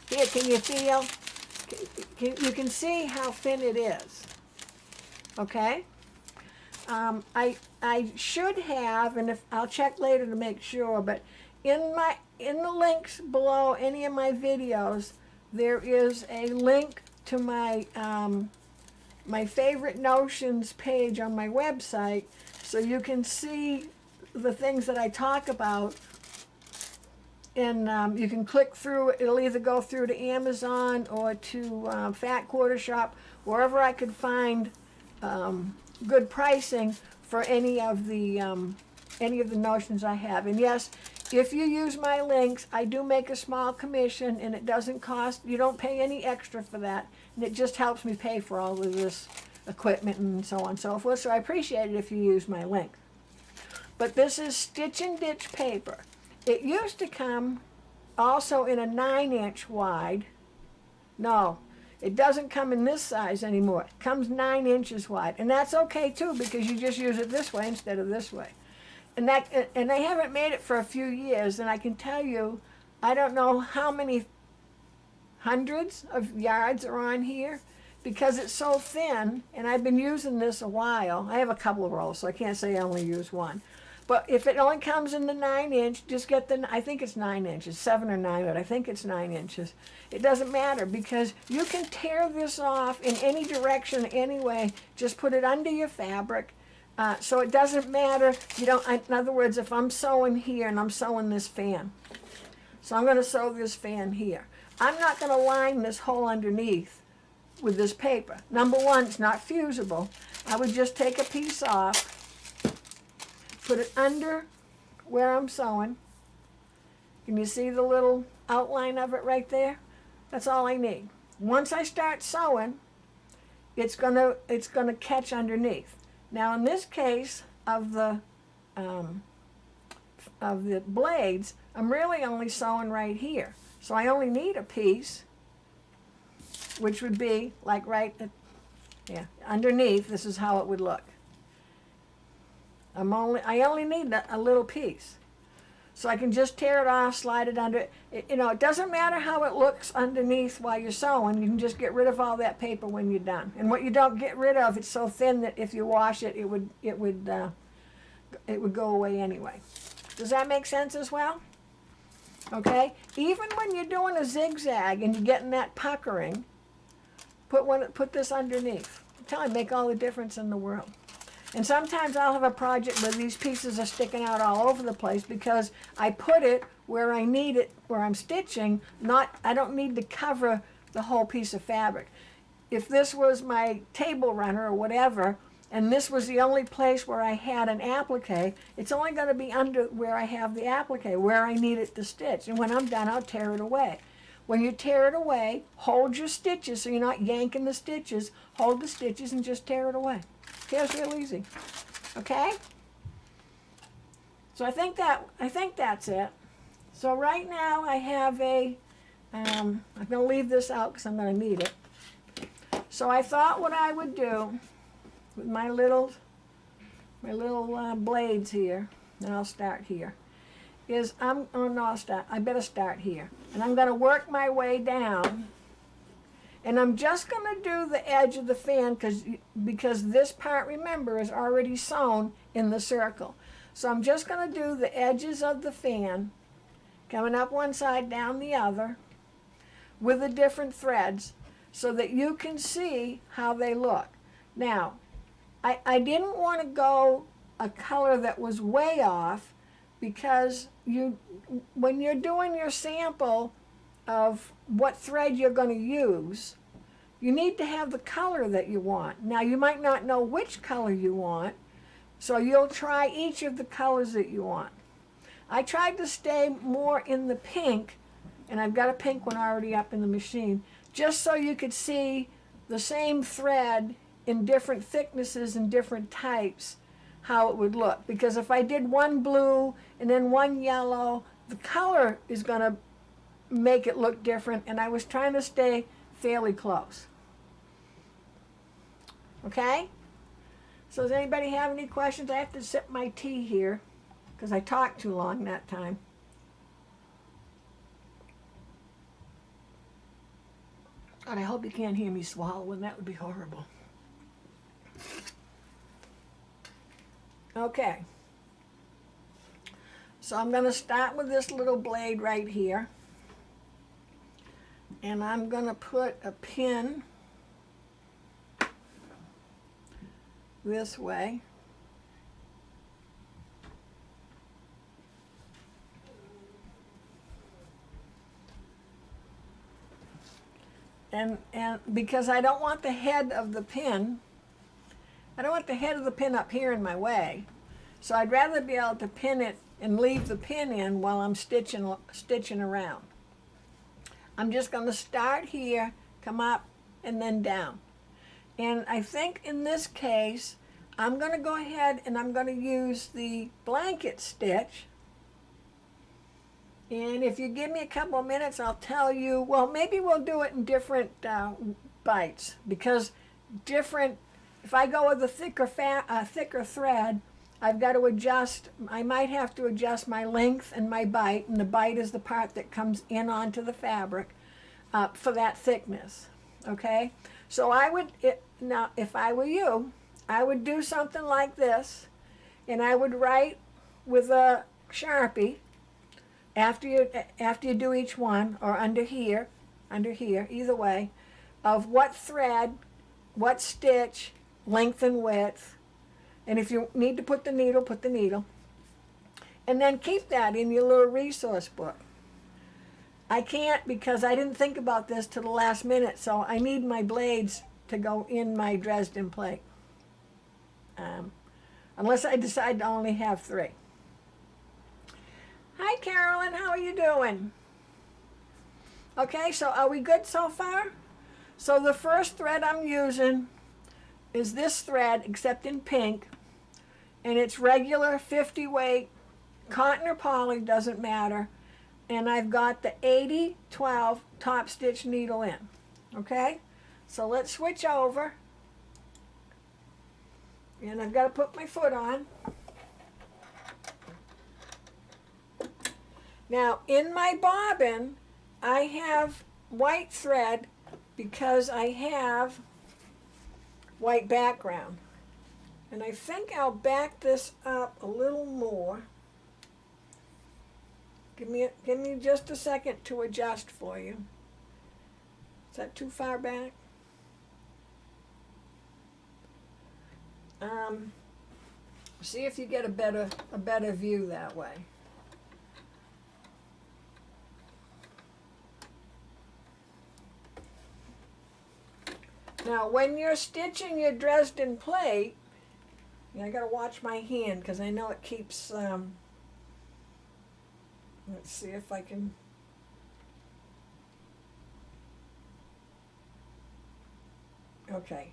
here, can you feel? You can see how thin it is. Okay? I should have, and I'll check later to make sure, but in the links below any of my videos, there is a link to my my favorite notions page on my website, so you can see the things that I talk about, and you can click through. It'll either go through to Amazon or to Fat Quarter Shop, wherever I could find good pricing for any of the notions I have. And yes, if you use my links, I do make a small commission, and it doesn't cost, you don't pay any extra for that, and it just helps me pay for all of this equipment and so on and so forth, so I appreciate it if you use my link. But this is Stitch and Ditch paper. It used to come also in a 9-inch wide. No, it doesn't come in this size anymore. It comes 9 inches wide, and that's okay too, because you just use it this way instead of this way. And they haven't made it for a few years, and I can tell you, I don't know how many hundreds of yards are on here, because it's so thin, and I've been using this a while. I have a couple of rolls, so I can't say I only use one. But if it only comes in the 9-inch, just get the, I think it's 9 inches, 7 or 9, but I think it's 9 inches. It doesn't matter because you can tear this off in any direction anyway. Just put it under your fabric. So it doesn't matter. You don't, in other words, if I'm sewing here and I'm sewing this fan. So I'm going to sew this fan here. I'm not going to line this hole underneath with this paper. Number one, it's not fusible. I would just take a piece off, put it under where I'm sewing. Can you see the little outline of it right there? That's all I need. Once I start sewing, it's gonna catch underneath. Now in this case of the blades, I'm really only sewing right here. So I only need a piece, which would be like right at, yeah, underneath. This is how it would look. I only need a little piece. So I can just tear it off, slide it under it. You know, it doesn't matter how it looks underneath while you're sewing. You can just get rid of all that paper when you're done. And what you don't get rid of, it's so thin that if you wash it, it would go away anyway. Does that make sense as well? Okay. Even when you're doing a zigzag and you're getting that puckering, put this underneath. I'm telling you, make all the difference in the world. And sometimes I'll have a project where these pieces are sticking out all over the place because I put it where I need it, where I'm stitching, I don't need to cover the whole piece of fabric. If this was my table runner or whatever, and this was the only place where I had an applique, it's only going to be under where I have the applique, where I need it to stitch. And when I'm done, I'll tear it away. When you tear it away, hold your stitches so you're not yanking the stitches. Hold the stitches and just tear it away. It's real easy. Okay? So I think that's it. So right now I have I'm going to leave this out because I'm going to need it. So I thought what I would do with my little blades here, and I'll start here, is I better start here. And I'm going to work my way down. And I'm just going to do the edge of the fan because this part, remember, is already sewn in the circle. So I'm just going to do the edges of the fan, coming up one side, down the other, with the different threads so that you can see how they look. Now, I didn't want to go a color that was way off because when you're doing your sample of what thread you're going to use, you need to have the color that you want. Now you might not know which color you want, so you'll try each of the colors that you want. I tried to stay more in the pink, and I've got a pink one already up in the machine, just so you could see the same thread in different thicknesses and different types, how it would look. Because if I did one blue and then one yellow, the color is going to make it look different, and I was trying to stay fairly close. Okay? So does anybody have any questions? I have to sip my tea here because I talked too long that time. God, I hope you can't hear me swallowing. That would be horrible. Okay. So I'm going to start with this little blade right here. And I'm going to put a pin this way. And because I don't want the head of the pin, I don't want the head of the pin up here in my way. So I'd rather be able to pin it and leave the pin in while I'm stitching around. I'm just going to start here, come up, and then down. And I think in this case, I'm going to go ahead and I'm going to use the blanket stitch. And if you give me a couple of minutes, I'll tell you, well, maybe we'll do it in different bites. Because if I go with a thicker thread, I've got to adjust, I might have to adjust my length and my bite, and the bite is the part that comes in onto the fabric for that thickness, okay? So now if I were you, I would do something like this, and I would write with a Sharpie after you do each one, or under here, either way, of what thread, what stitch, length and width, and if you need to put the needle, put the needle, and then keep that in your little resource book. I can't because I didn't think about this till the last minute, so I need my blades to go in my Dresden plate. Unless I decide to only have 3. Hi Carolyn, how are you doing? Okay, so are we good so far? So the first thread I'm using is this thread, except in pink, and it's regular 50 weight, cotton or poly, doesn't matter, and I've got the 80-12 top stitch needle in. Okay, so let's switch over, and I've got to put my foot on. Now in my bobbin I have white thread because I have white background, and I think I'll back this up a little more. Give me just a second to adjust for you. Is that too far back? See if you get a better view that way. Now, when you're stitching your Dresden plate, I gotta watch my hand because I know it keeps. Let's see if I can. Okay,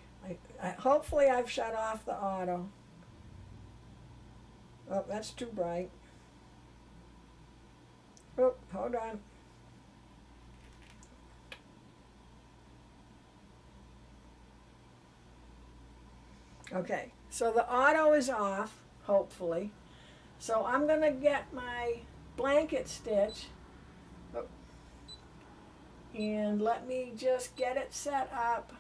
hopefully I've shut off the auto. Oh, that's too bright. Oh, hold on. Okay, so the auto is off, hopefully. So I'm going to get my blanket stitch. Oh, and let me just get it set up.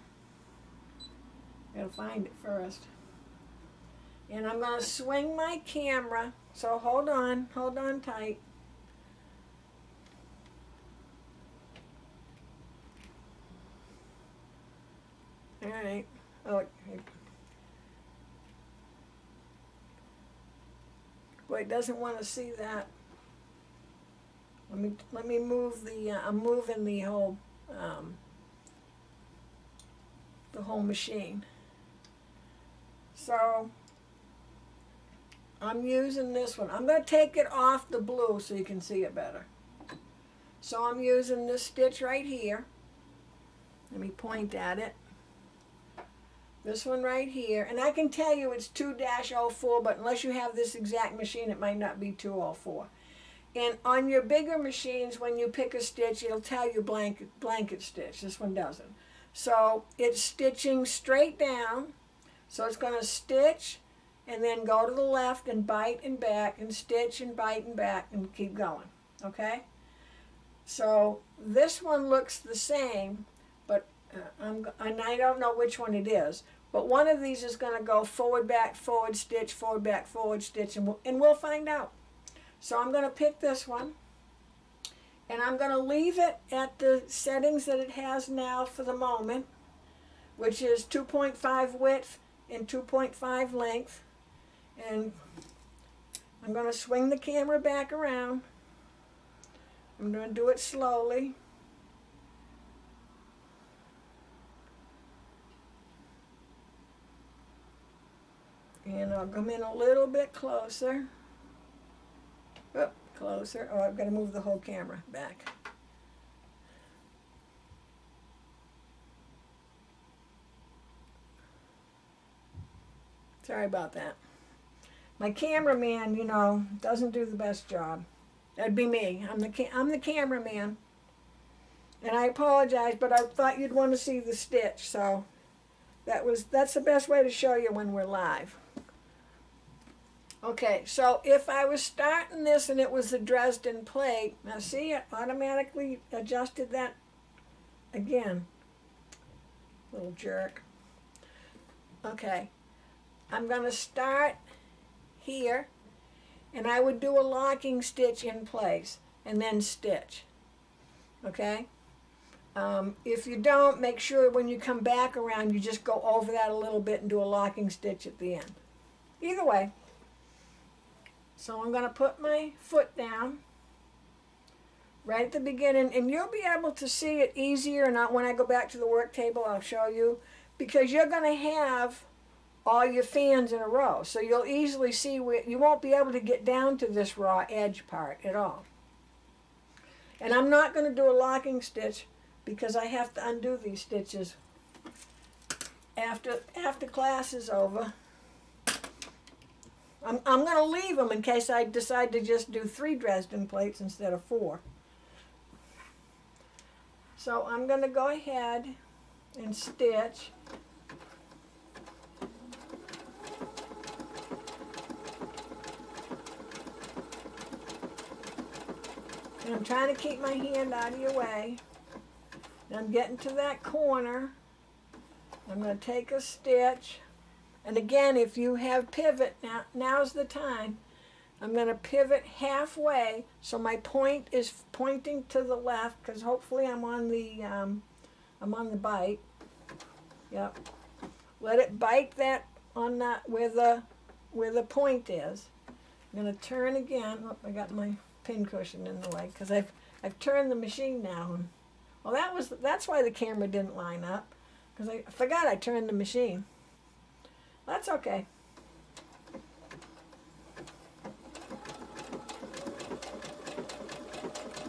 Gotta find it first. And I'm going to swing my camera, so hold on tight. All right. Oh, boy, it doesn't want to see that. Let me move the. I'm moving the whole machine. So I'm using this one. I'm going to take it off the blue so you can see it better. So I'm using this stitch right here. Let me point at it. This one right here, and I can tell you it's 2-04, but unless you have this exact machine, it might not be 204. And on your bigger machines, when you pick a stitch, it'll tell you blanket stitch. This one doesn't. So it's stitching straight down. So it's going to stitch and then go to the left and bite and back and stitch and bite and back and keep going. Okay? So this one looks the same, but and I don't know which one it is, but one of these is going to go forward, back, forward, stitch, forward, back, forward, stitch, and we'll find out. So I'm going to pick this one, and I'm going to leave it at the settings that it has now for the moment, which is 2.5 width and 2.5 length. And I'm going to swing the camera back around. I'm going to do it slowly. And I'll come in a little bit closer. Oh, closer. Oh, I've got to move the whole camera back. Sorry about that. My cameraman, you know, doesn't do the best job. That'd be me. I'm the cameraman. And I apologize, but I thought you'd want to see the stitch, so that's the best way to show you when we're live. Okay, so if I was starting this and it was the Dresden plate, now see, it automatically adjusted that again. Little jerk. Okay, I'm going to start here, and I would do a locking stitch in place and then stitch. Okay? If you don't, make sure when you come back around you just go over that a little bit and do a locking stitch at the end. Either way. So I'm going to put my foot down right at the beginning, and you'll be able to see it easier, and when I go back to the work table I'll show you, because you're going to have all your fans in a row, so you'll easily see where you won't be able to get down to this raw edge part at all. And I'm not going to do a locking stitch because I have to undo these stitches after class is over. I'm going to leave them in case I decide to just do 3 Dresden plates instead of 4. So I'm going to go ahead and stitch. And I'm trying to keep my hand out of your way. And I'm getting to that corner. I'm going to take a stitch. And again, if you have pivot, now's the time. I'm going to pivot halfway so my point is pointing to the left, because hopefully I'm on the bite. Yep. Let it bite that on that where the point is. I'm going to turn again. Oh, I got my pin cushion in the way because I've turned the machine now. Well, that's why the camera didn't line up, because I forgot I turned the machine. That's okay.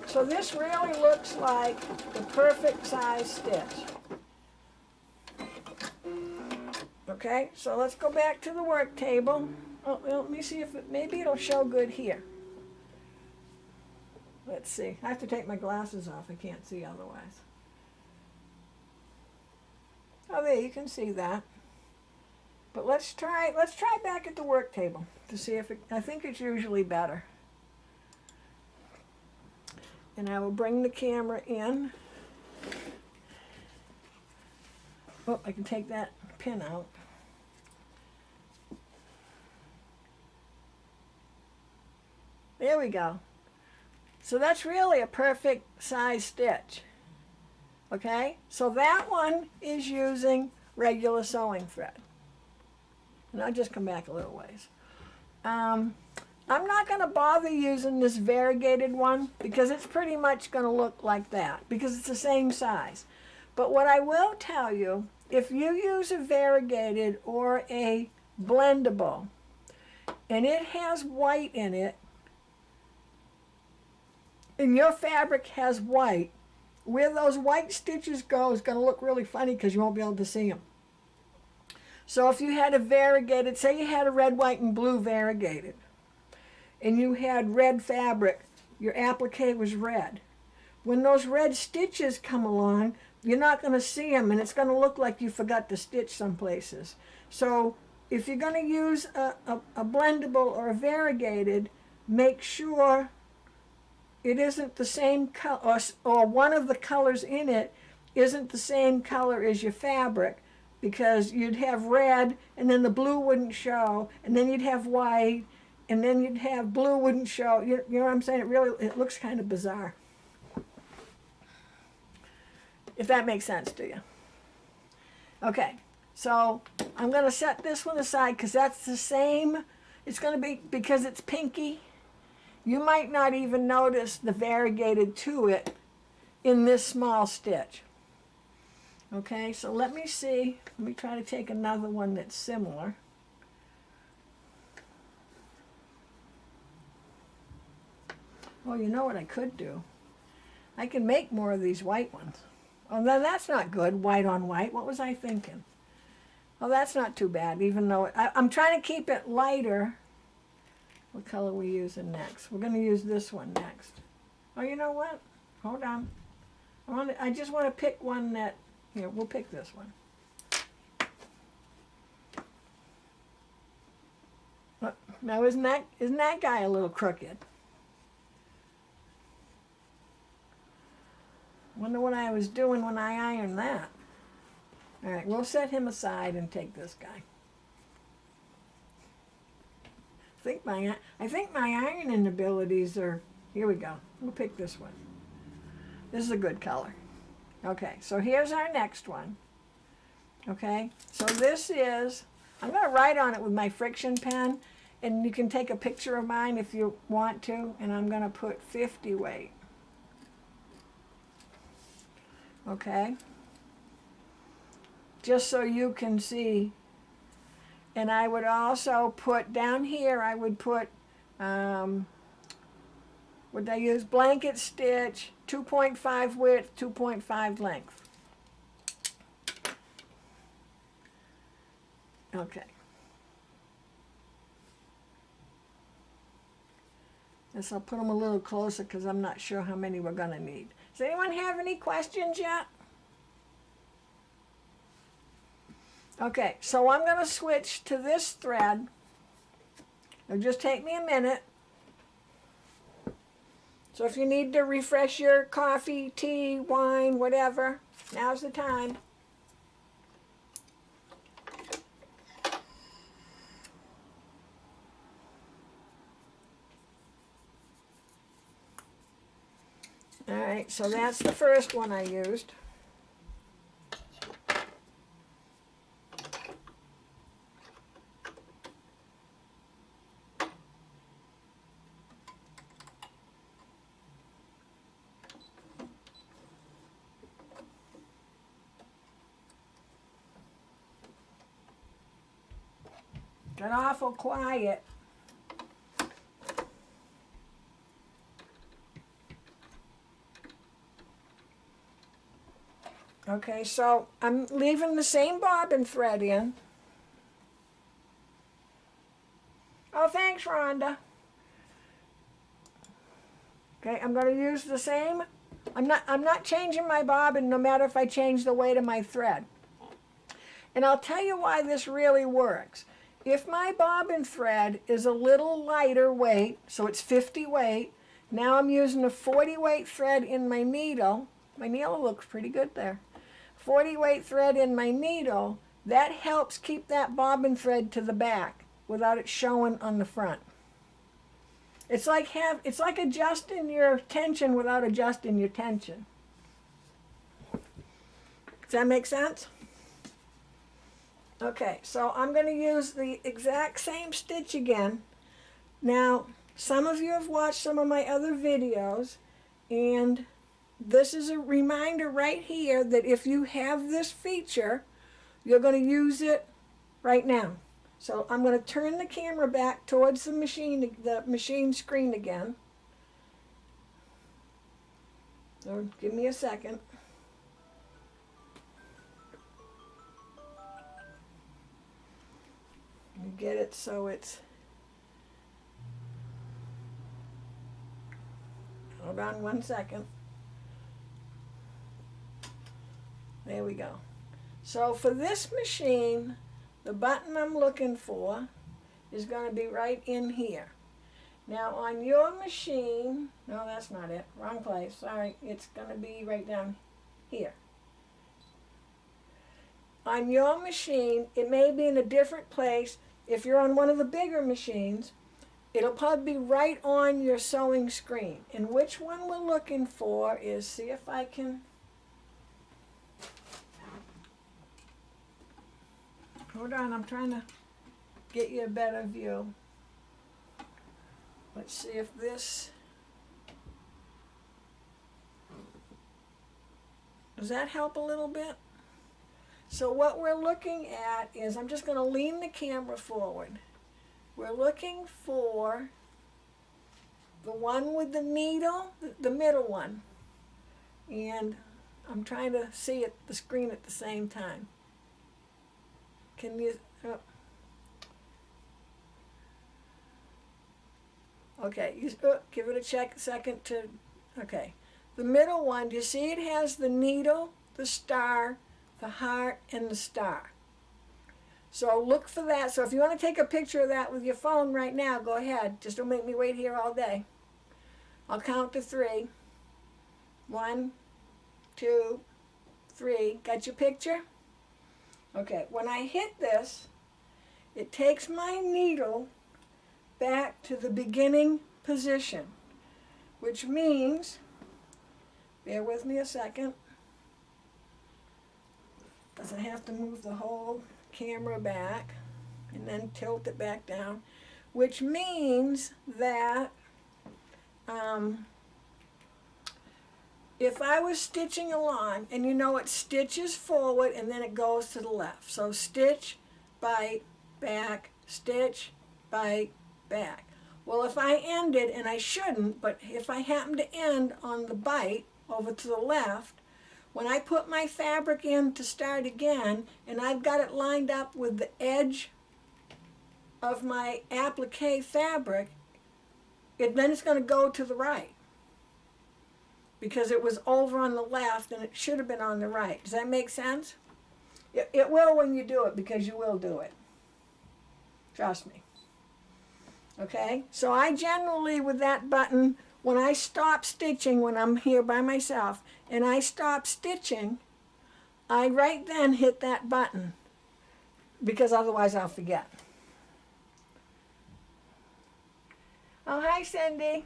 So this really looks like the perfect size stitch. Okay, so let's go back to the work table. Oh, well, let me see if maybe it'll show good here. Let's see. I have to take my glasses off. I can't see otherwise. Oh, there, you can see that. But let's try back at the work table to see if I think it's usually better. And I will bring the camera in. Oh, I can take that pin out. There we go. So that's really a perfect size stitch. Okay? So that one is using regular sewing thread. And I'll just come back a little ways. I'm not going to bother using this variegated one because it's pretty much going to look like that because it's the same size. But what I will tell you, if you use a variegated or a blendable and it has white in it and your fabric has white, where those white stitches go is going to look really funny because you won't be able to see them. So if you had a variegated, say you had a red, white, and blue variegated, and you had red fabric, your applique was red. When those red stitches come along, you're not going to see them, and it's going to look like you forgot to stitch some places. So if you're going to use a blendable or a variegated, make sure it isn't the same color, or one of the colors in it isn't the same color as your fabric, because you'd have red, and then the blue wouldn't show, and then you'd have white, and then you'd have blue wouldn't show. You know what I'm saying? It looks kind of bizarre. If that makes sense to you. Okay, so I'm going to set this one aside because that's the same. It's going to be, because it's pinky, you might not even notice the variegated to it in this small stitch. Okay, so let me see. Let me try to take another one that's similar. Well, you know what I could do? I can make more of these white ones. Oh, no, that's not good, white on white. What was I thinking? Oh, that's not too bad, even though I'm trying to keep it lighter. What color are we using next? We're going to use this one next. Oh, you know what? Hold on. I just want to pick one that, here, we'll pick this one. Now, isn't that guy a little crooked? Wonder what I was doing when I ironed that. All right, we'll set him aside and take this guy. I think my ironing abilities are, here we go. We'll pick this one. This is a good color. Okay, so here's our next one. Okay, so this is, I'm going to write on it with my friction pen, and you can take a picture of mine if you want to, and I'm going to put 50 weight. Okay, just so you can see. And I would also put down here, I would put, would I use blanket stitch, 2.5 width, 2.5 length. Okay. Guess I'll put them a little closer because I'm not sure how many we're going to need. Does anyone have any questions yet? Okay, so I'm going to switch to this thread. It'll just take me a minute. So if you need to refresh your coffee, tea, wine, whatever, now's the time. All right, so that's the first one I used. Got awful quiet. Okay, so I'm leaving the same bobbin thread in. Oh, thanks, Rhonda. Okay, I'm going to use the same. I'm not changing my bobbin no matter if I change the weight of my thread. And I'll tell you why this really works. If my bobbin thread is a little lighter weight, so it's 50 weight, now I'm using a 40 weight thread in my needle. My needle looks pretty good there. 40 weight thread in my needle, that helps keep that bobbin thread to the back without it showing on the front. It's like adjusting your tension without adjusting your tension. Does that make sense? Okay, so I'm going to use the exact same stitch again. Now, some of you have watched some of my other videos, and this is a reminder right here that if you have this feature, you're going to use it right now. So I'm going to turn the camera back towards the machine screen again. So give me a second. You get it so it's, hold on one second. There we go. So for this machine, the button I'm looking for is going to be right in here. Now on your machine, no, that's not it, wrong place, sorry, it's going to be right down here. On your machine, it may be in a different place. If you're on one of the bigger machines, it'll probably be right on your sewing screen. And which one we're looking for is, see if I can, hold on, I'm trying to get you a better view. Let's see if this, does that help a little bit? So what we're looking at is, I'm just going to lean the camera forward. We're looking for the one with the needle, the middle one. And I'm trying to see the screen at the same time. Can you, okay, give it a second to, okay. The middle one, do you see it has the needle, the star, the heart, and the star? So look for that. So if you want to take a picture of that with your phone right now, go ahead. Just don't make me wait here all day. I'll count to 3. 1, 2, 3. Got your picture? Okay, when I hit this, it takes my needle back to the beginning position, which means, bear with me a second, because I have to move the whole camera back and then tilt it back down, which means that if I was stitching along, and you know it stitches forward and then it goes to the left. So stitch, bite, back, stitch, bite, back. Well, if I ended, and I shouldn't, but if I happen to end on the bite over to the left, when I put my fabric in to start again, and I've got it lined up with the edge of my applique fabric, then it's going to go to the right, because it was over on the left and it should have been on the right. Does that make sense? It will when you do it, because you will do it. Trust me. Okay? So I generally, with that button, when I stop stitching, when I'm here by myself, and I stop stitching, I right then hit that button, because otherwise I'll forget. Oh, hi, Cindy.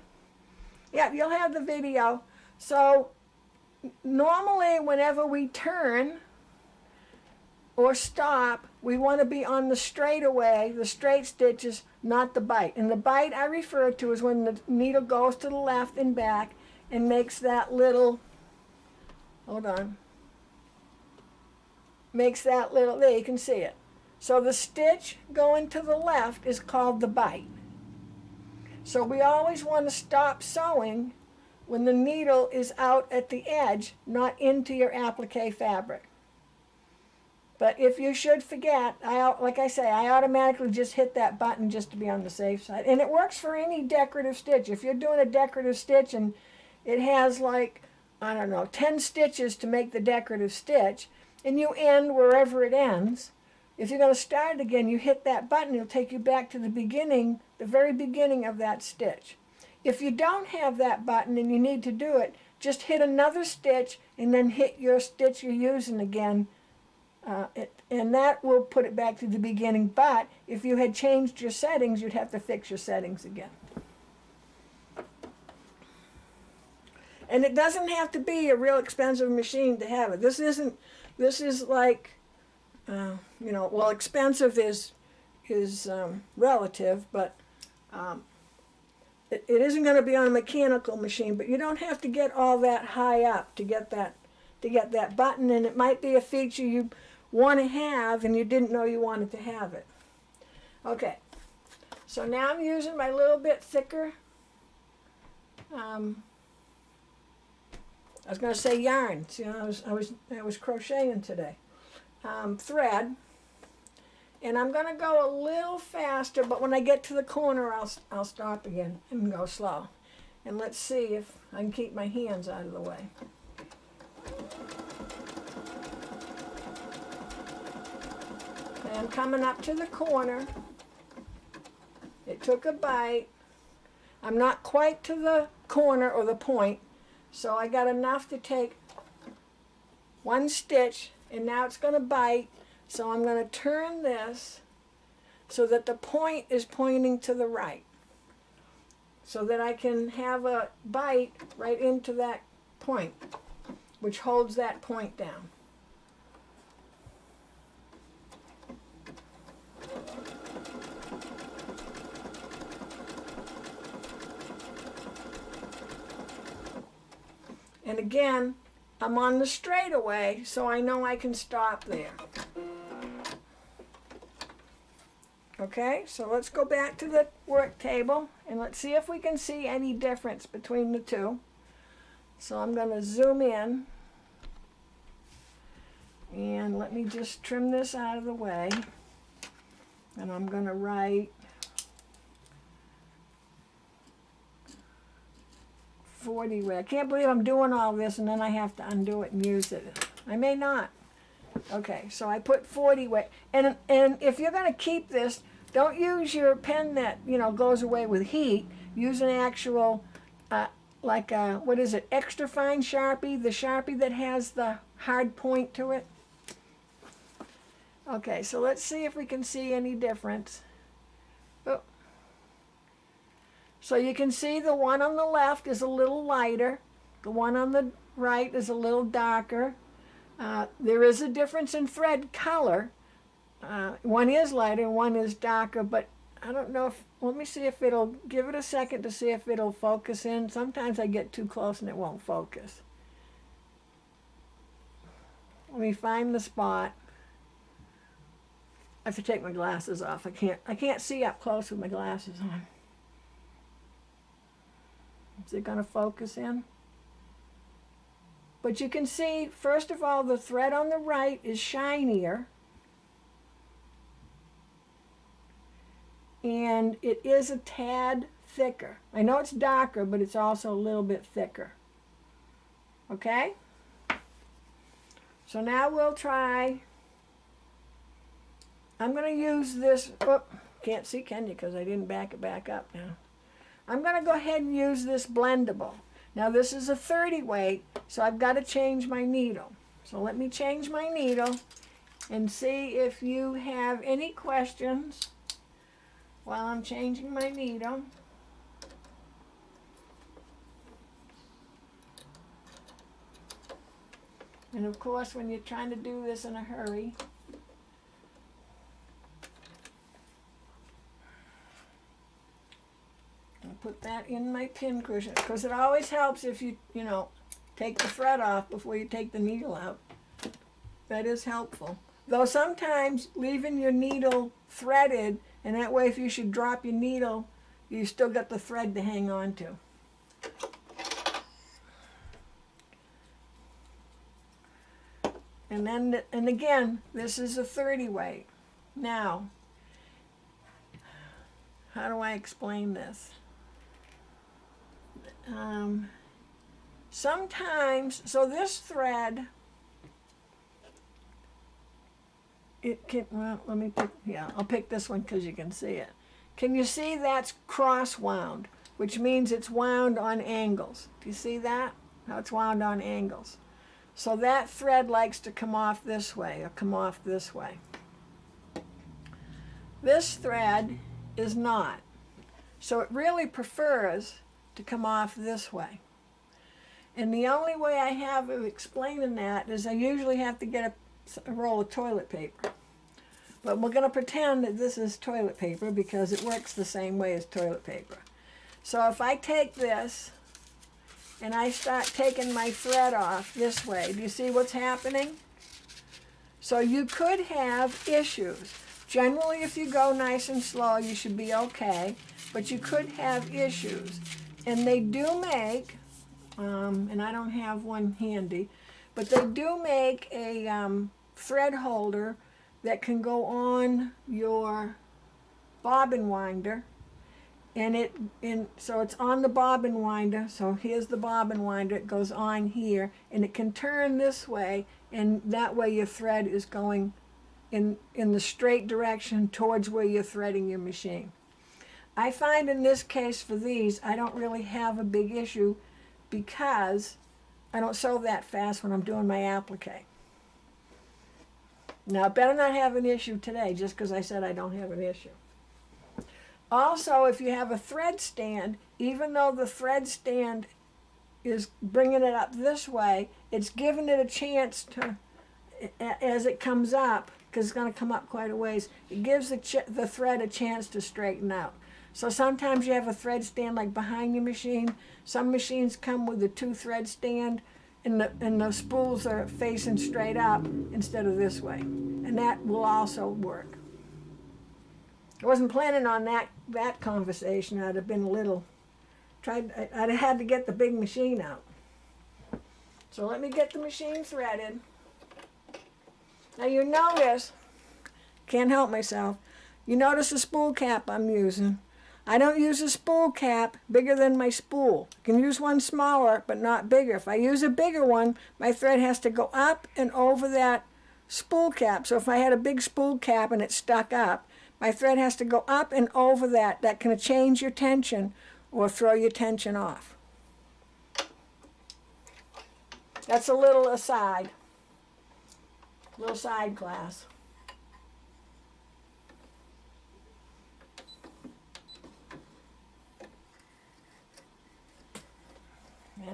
Yeah, you'll have the video. So normally whenever we turn or stop, we want to be on the straightaway, the straight stitches, not the bite. And the bite I refer to is when the needle goes to the left and back and makes that little, hold on, makes that little, there you can see it. So the stitch going to the left is called the bite. So we always want to stop sewing when the needle is out at the edge, not into your applique fabric. But if you should forget, like I say, I automatically just hit that button just to be on the safe side. And it works for any decorative stitch. If you're doing a decorative stitch and it has like, I don't know, 10 stitches to make the decorative stitch, and you end wherever it ends, if you're going to start it again, you hit that button, it'll take you back to the beginning, the very beginning of that stitch. If you don't have that button and you need to do it, just hit another stitch and then hit your stitch you're using again, and that will put it back to the beginning. But if you had changed your settings, you'd have to fix your settings again. And it doesn't have to be a real expensive machine to have it. This is like, you know, well, expensive is relative, but it isn't going to be on a mechanical machine. But you don't have to get all that high up to get that button, and it might be a feature you want to have and you didn't know you wanted to have it. Okay, so now I'm using my little bit thicker, I was going to say yarn. See, I was crocheting today. Thread, and I'm going to go a little faster, but when I get to the corner I'll stop again and go slow. And let's see if I can keep my hands out of the way. And I'm coming up to the corner. It took a bite. I'm not quite to the corner or the point, so I got enough to take one stitch, and now it's going to bite. So I'm going to turn this so that the point is pointing to the right, so that I can have a bite right into that point, which holds that point down. And again, I'm on the straightaway, so I know I can stop there. Okay, so let's go back to the work table and let's see if we can see any difference between the two. So I'm going to zoom in, and let me just trim this out of the way, and I'm going to write 40 way. I can't believe I'm doing all this and then I have to undo it and use it. I may not. Okay, so I put 40 way. And if you're going to keep this, don't use your pen that, you know, goes away with heat. Use an actual, like a, what is it, extra fine Sharpie, the Sharpie that has the hard point to it. Okay, so let's see if we can see any difference. Oh. So you can see the one on the left is a little lighter. The one on the right is a little darker. There is a difference in thread color. One is lighter and one is darker, but I don't know if, let me see if it'll, give it a second to see if it'll focus in. Sometimes I get too close and it won't focus. Let me find the spot. I have to take my glasses off. I can't see up close with my glasses on. Is it going to focus in? But you can see, first of all, the thread on the right is shinier. And it is a tad thicker. I know it's darker, but it's also a little bit thicker. Okay? So now we'll try, I'm going to use this, oh, can't see, can you? Because I didn't back it back up now. I'm going to go ahead and use this blendable. Now this is a 30 weight, so I've got to change my needle. So let me change my needle and see if you have any questions while I'm changing my needle. And of course, when you're trying to do this in a hurry, I'll put that in my pin cushion, because it always helps if you take the thread off before you take the needle out. That is helpful. Though sometimes leaving your needle threaded, and that way if you should drop your needle, you still got the thread to hang on to. And again, this is a 30 weight. Now, how do I explain this? Sometimes, so this thread, it can, well, let me pick, yeah, I'll pick this one because you can see it. Can you see that's cross wound, which means it's wound on angles? Do you see that? How it's wound on angles. So that thread likes to come off this way or come off this way. This thread is not. So it really prefers to come off this way. And the only way I have of explaining that is I usually have to get a roll of toilet paper. But we're going to pretend that this is toilet paper because it works the same way as toilet paper. So if I take this and I start taking my thread off this way, do you see what's happening? So you could have issues. Generally, if you go nice and slow, you should be okay, but you could have issues. And they do make, and I don't have one handy, but they do make a thread holder that can go on your bobbin winder. So it's on the bobbin winder. So here's the bobbin winder. It goes on here, and it can turn this way, and that way your thread is going in the straight direction towards where you're threading your machine. I find in this case for these, I don't really have a big issue because I don't sew that fast when I'm doing my applique. Now, I better not have an issue today just because I said I don't have an issue. Also, if you have a thread stand, even though the thread stand is bringing it up this way, it's giving it a chance to, as it comes up, because it's going to come up quite a ways, it gives the thread a chance to straighten out. So sometimes you have a thread stand like behind your machine. Some machines come with a 2-thread stand, and the spools are facing straight up instead of this way. And that will also work. I wasn't planning on that conversation. I'd have been a little, I'd have had to get the big machine out. So let me get the machine threaded. Now you notice, can't help myself, you notice the spool cap I'm using. I don't use a spool cap bigger than my spool. I can use one smaller, but not bigger. If I use a bigger one, my thread has to go up and over that spool cap. So if I had a big spool cap and it's stuck up, my thread has to go up and over that. That can change your tension or throw your tension off. That's a little aside, little side class.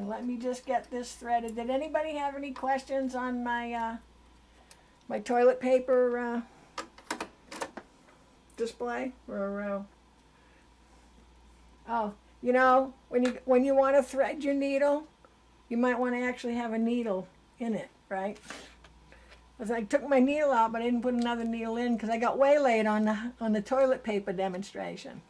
And let me just get this threaded. Did anybody have any questions on my my toilet paper display? Or oh, you know, when you want to thread your needle, you might want to actually have a needle in it, right? Because I took my needle out, but I didn't put another needle in because I got waylaid on the toilet paper demonstration.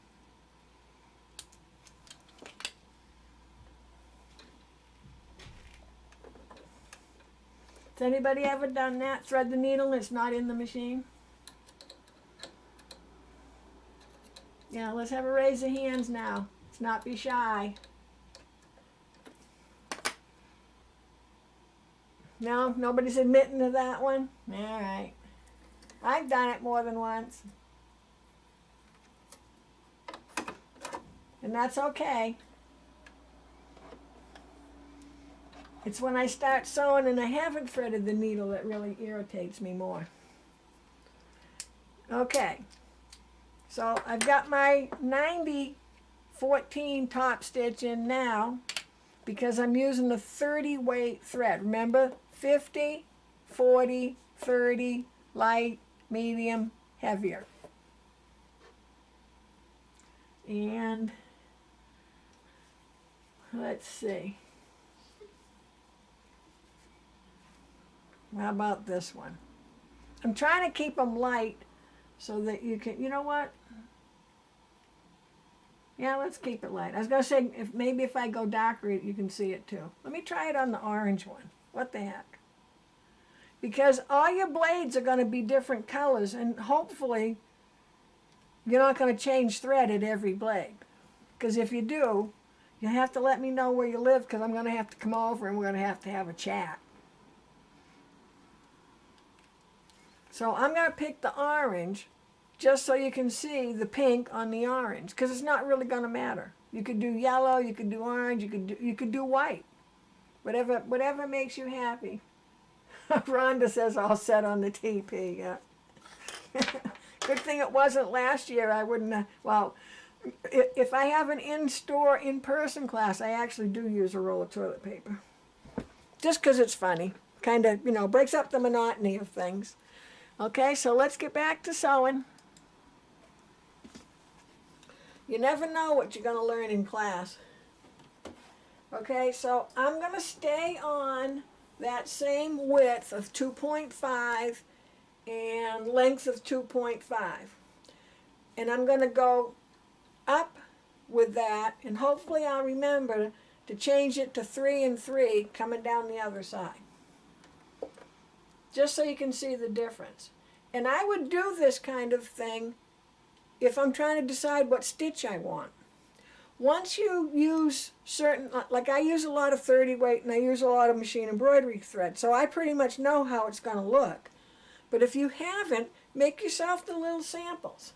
Has anybody ever done that? Thread the needle and it's not in the machine? Yeah, let's have a raise of hands now. Let's not be shy. No, nobody's admitting to that one? All right. I've done it more than once. And that's okay. It's when I start sewing and I haven't threaded the needle that really irritates me more. Okay. So I've got my 90-14 top stitch in now because I'm using the 30 weight thread. Remember, 50, 40, 30, light, medium, heavier. And let's see. How about this one? I'm trying to keep them light so that you can, you know what? Yeah, let's keep it light. I was going to say, maybe if I go darker, you can see it too. Let me try it on the orange one. What the heck? Because all your blades are going to be different colors, and hopefully you're not going to change thread at every blade. Because if you do, you have to let me know where you live, because I'm going to have to come over and we're going to have a chat. So I'm going to pick the orange just so you can see the pink on the orange, because it's not really going to matter. You could do yellow, you could do orange, you could do white. Whatever makes you happy. Rhonda says all set on the TP, yeah. Good thing it wasn't last year. I wouldn't well, if I have an in-store, in-person class, I actually do use a roll of toilet paper. Just because it's funny. Kind of, you know, breaks up the monotony of things. Okay, so let's get back to sewing. You never know what you're going to learn in class. Okay, so I'm going to stay on that same width of 2.5 and length of 2.5. And I'm going to go up with that, and hopefully I'll remember to change it to 3 and 3 coming down the other side. Just so you can see the difference. And I would do this kind of thing if I'm trying to decide what stitch I want. Once you use certain, like I use a lot of 30 weight and I use a lot of machine embroidery thread, so I pretty much know how it's going to look. But if you haven't, make yourself the little samples.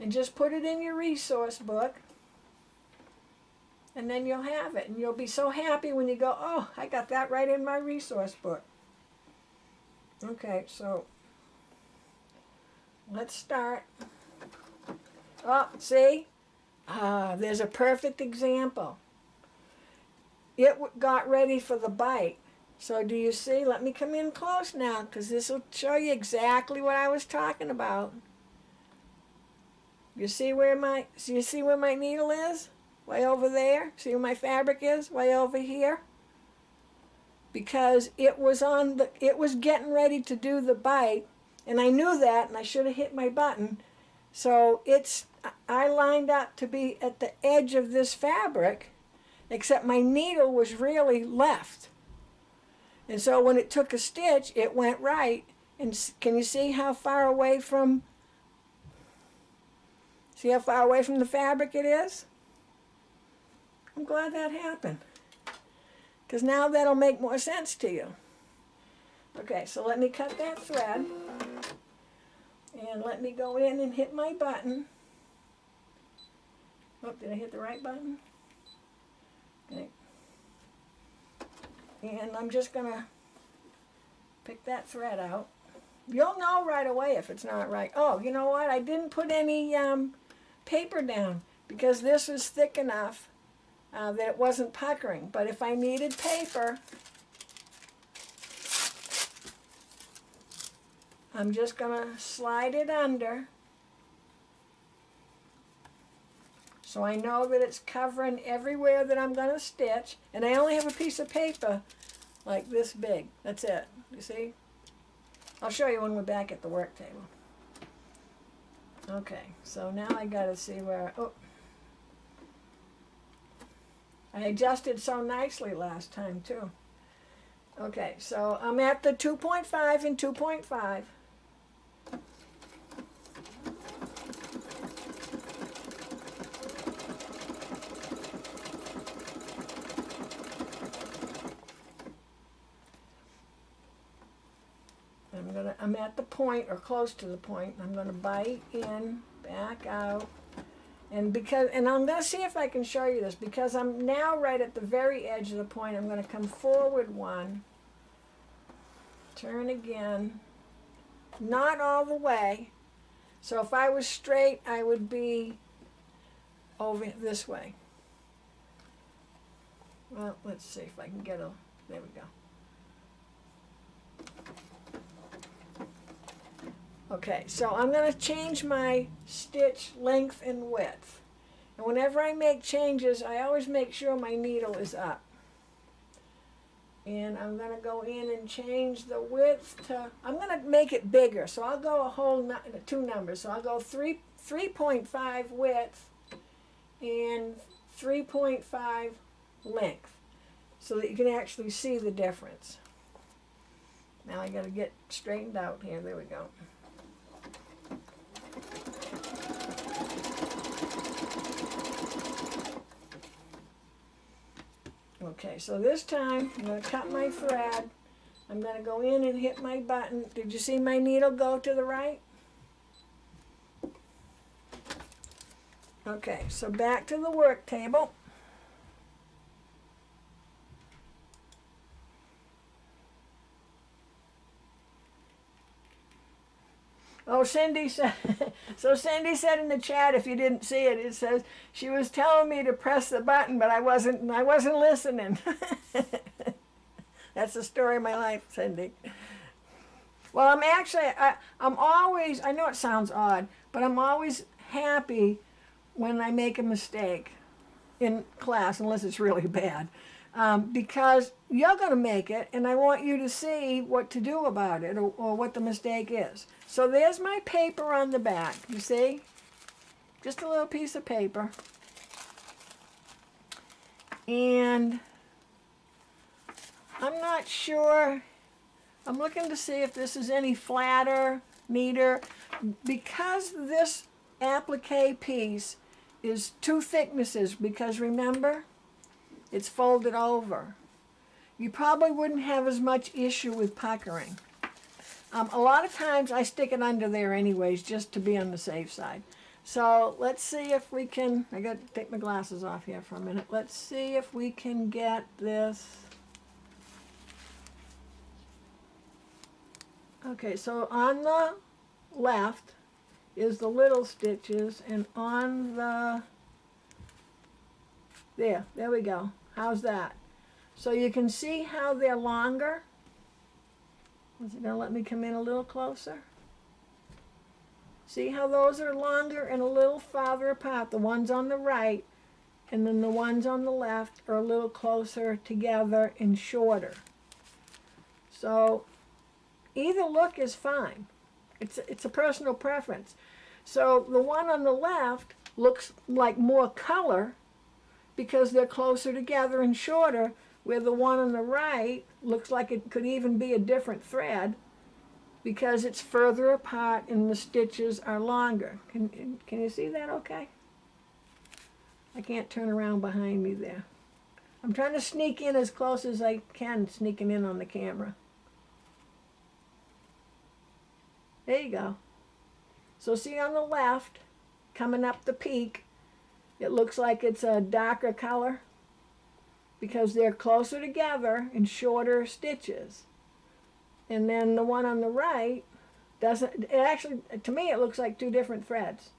And just put it in your resource book. And then you'll have it. And you'll be so happy when you go, oh, I got that right in my resource book. Okay, so let's start. Oh, see? There's a perfect example. It got ready for the bite. So do you see? Let me come in close now, because this will show you exactly what I was talking about. You see where my needle is? Way over there. See where my fabric is? Way over here. Because it was getting ready to do the bite, and I knew that, and I should have hit my button. So I lined up to be at the edge of this fabric, except my needle was really left. And so when it took a stitch, it went right. And can you see how far away from? See how far away from the fabric it is? I'm glad that happened, because now that'll make more sense to you. Okay, so let me cut that thread, and let me go in and hit my button. Oh, did I hit the right button? Okay. And I'm just going to pick that thread out. You'll know right away if it's not right. Oh, you know what? I didn't put any paper down, because this is thick enough that it wasn't puckering. But if I needed paper, I'm just going to slide it under so I know that it's covering everywhere that I'm going to stitch. And I only have a piece of paper like this big. That's it. You see? I'll show you when we're back at the work table. Okay, so now I got to see where, oh, I adjusted so nicely last time too. Okay, so I'm at the 2.5 and 2.5. I'm at the point, or close to the point. I'm gonna bite in, back out, and I'm gonna see if I can show you this, because I'm now right at the very edge of the point. I'm gonna come forward one, turn again, not all the way. So if I was straight, I would be over this way. Well, let's see if I can get a, there we go. Okay, so I'm going to change my stitch length and width. And whenever I make changes, I always make sure my needle is up. And I'm going to go in and change the width to, I'm going to make it bigger. So I'll go a whole two numbers. So I'll go 3.5 width and 3.5 length, so that you can actually see the difference. Now I got to get straightened out here. There we go. Okay, so this time I'm going to cut my thread. I'm going to go in and hit my button. Did you see my needle go to the right? Okay, so back to the work table. Oh, Cindy said, so Cindy said in the chat, if you didn't see it, it says, she was telling me to press the button, but I wasn't listening. That's the story of my life, Cindy. Well, I'm always, I know it sounds odd, but I'm always happy when I make a mistake in class, unless it's really bad. Because you're going to make it, and I want you to see what to do about it, or what the mistake is. So there's my paper on the back, you see? Just a little piece of paper. And I'm not sure, I'm looking to see if this is any flatter, neater. Because this applique piece is two thicknesses, because remember, it's folded over, you probably wouldn't have as much issue with puckering. A lot of times I stick it under there anyways, just to be on the safe side. So let's see if we can, I got to take my glasses off here for a minute. Let's see if we can get this. Okay, so on the left is the little stitches, and on the, there we go. How's that? So you can see how they're longer. Is it going to let me come in a little closer? See how those are longer and a little farther apart? The ones on the right and then the ones on the left are a little closer together and shorter. So either look is fine. It's a personal preference. So the one on the left looks like more color because they're closer together and shorter, where the one on the right looks like it could even be a different thread because it's further apart and the stitches are longer. Can you see that okay? I can't turn around behind me there. I'm trying to sneak in as close as I can, sneaking in on the camera. There you go. So see on the left, coming up the peak, it looks like it's a darker color because they're closer together and shorter stitches. And then the one on the right doesn't, it actually, to me it looks like two different threads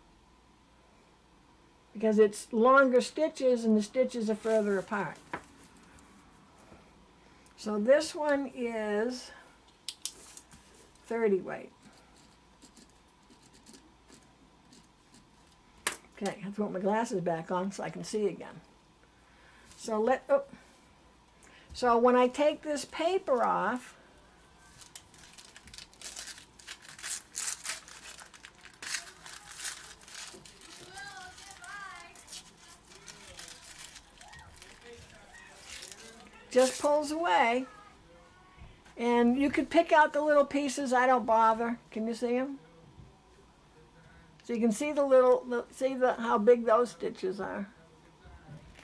because it's longer stitches and the stitches are further apart. So this one is 30 weight. Okay, I have to put my glasses back on so I can see again. So so when I take this paper off, just pulls away, and you could pick out the little pieces. I don't bother. Can you see them? So you can see how big those stitches are.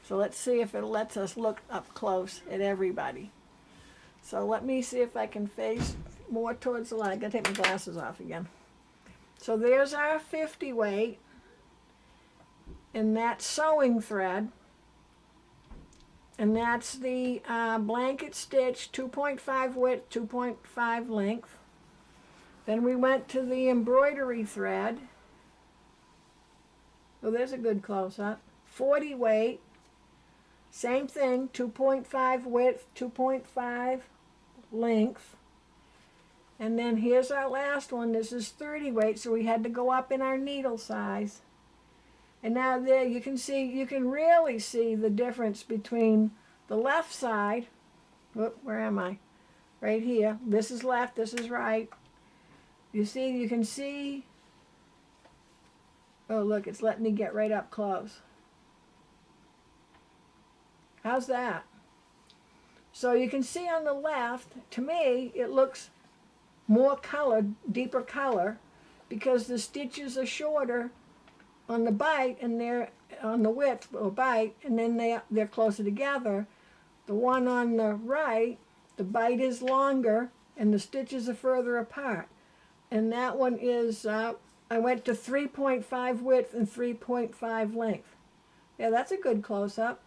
So let's see if it lets us look up close at everybody. So let me see if I can face more towards the light. I gotta take my glasses off again. So there's our 50 weight, and that's sewing thread. And that's the blanket stitch, 2.5 width, 2.5 length. Then we went to the embroidery thread. Oh, there's a good close-up. 40 weight, same thing, 2.5 width, 2.5 length. And then here's our last one. This is 30 weight, so we had to go up in our needle size. And now there you can see, you can really see the difference between the left side. Whoop, where am I? Right here. This is left, this is right. You see, you can see. Oh, look, it's letting me get right up close. How's that? So you can see on the left, to me, it looks more colored, deeper color, because the stitches are shorter on the bite, and they're on the width or bite, and then they're closer together. The one on the right, the bite is longer, and the stitches are further apart. And that one is, I went to 3.5 width and 3.5 length. Yeah, that's a good close-up.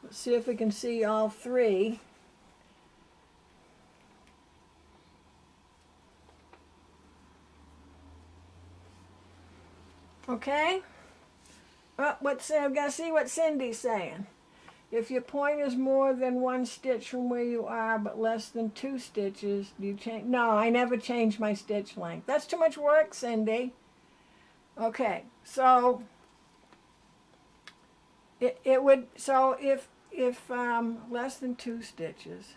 Let's see if we can see all three. Okay. I've got to see what Cindy's saying. If your point is more than one stitch from where you are, but less than 2 stitches, do you change? No, I never change my stitch length. That's too much work, Cindy. Okay, so it would, so if less than 2 stitches.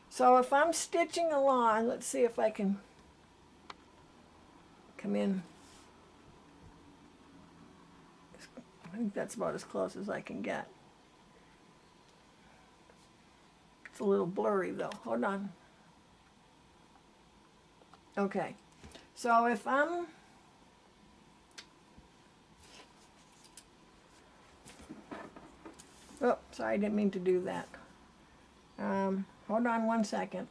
So if I'm stitching along, let's see if I can come in. I think that's about as close as I can get. It's a little blurry though. Hold on. Okay. So if I'm oh, sorry, I didn't mean to do that. Hold on one second.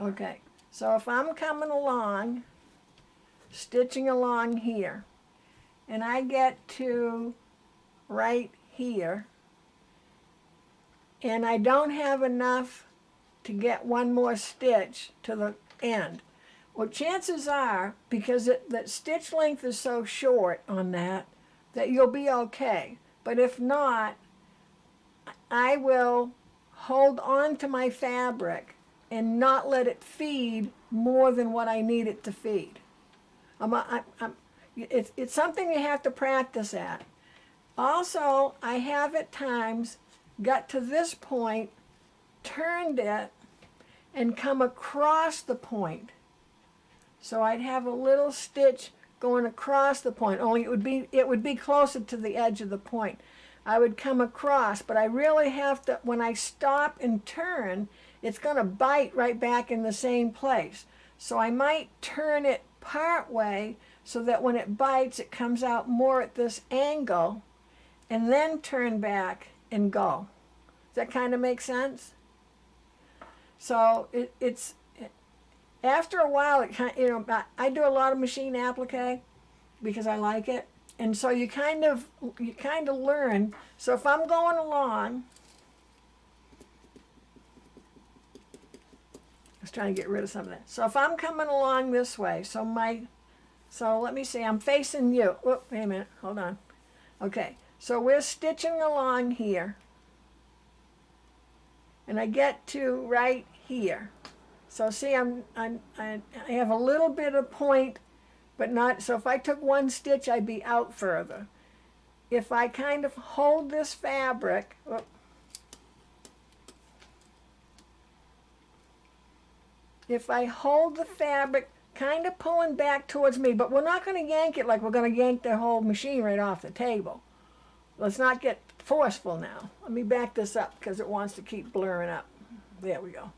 Okay. So if I'm coming along, stitching along here, and I get to right here, and I don't have enough to get one more stitch to the end. Well, chances are, because that stitch length is so short on that you'll be okay. But if not, I will hold on to my fabric and not let it feed more than what I need it to feed. It's something you have to practice at. Also, I have at times got to this point, turned it, and come across the point. So I'd have a little stitch going across the point, only it would be closer to the edge of the point. I would come across, but I really have to, when I stop and turn, it's going to bite right back in the same place. So I might turn it part way so that when it bites, it comes out more at this angle, and then turn back and go. Does that kind of make sense? So it's after a while, it kind, I do a lot of machine applique because I like it, and so you kind of learn. So if I'm going along, was trying to get rid of some of that. So if I'm coming along this way, so let me see, I'm facing you. Whoop, wait a minute, hold on. Okay, so we're stitching along here. And I get to right here. So see, I have a little bit of point, but not, so if I took one stitch, I'd be out further. If I kind of hold this fabric, whoop, if I hold the fabric kind of pulling back towards me, but we're not going to yank it like we're going to yank the whole machine right off the table. Let's not get forceful now. Let me back this up because it wants to keep blurring up. There we go.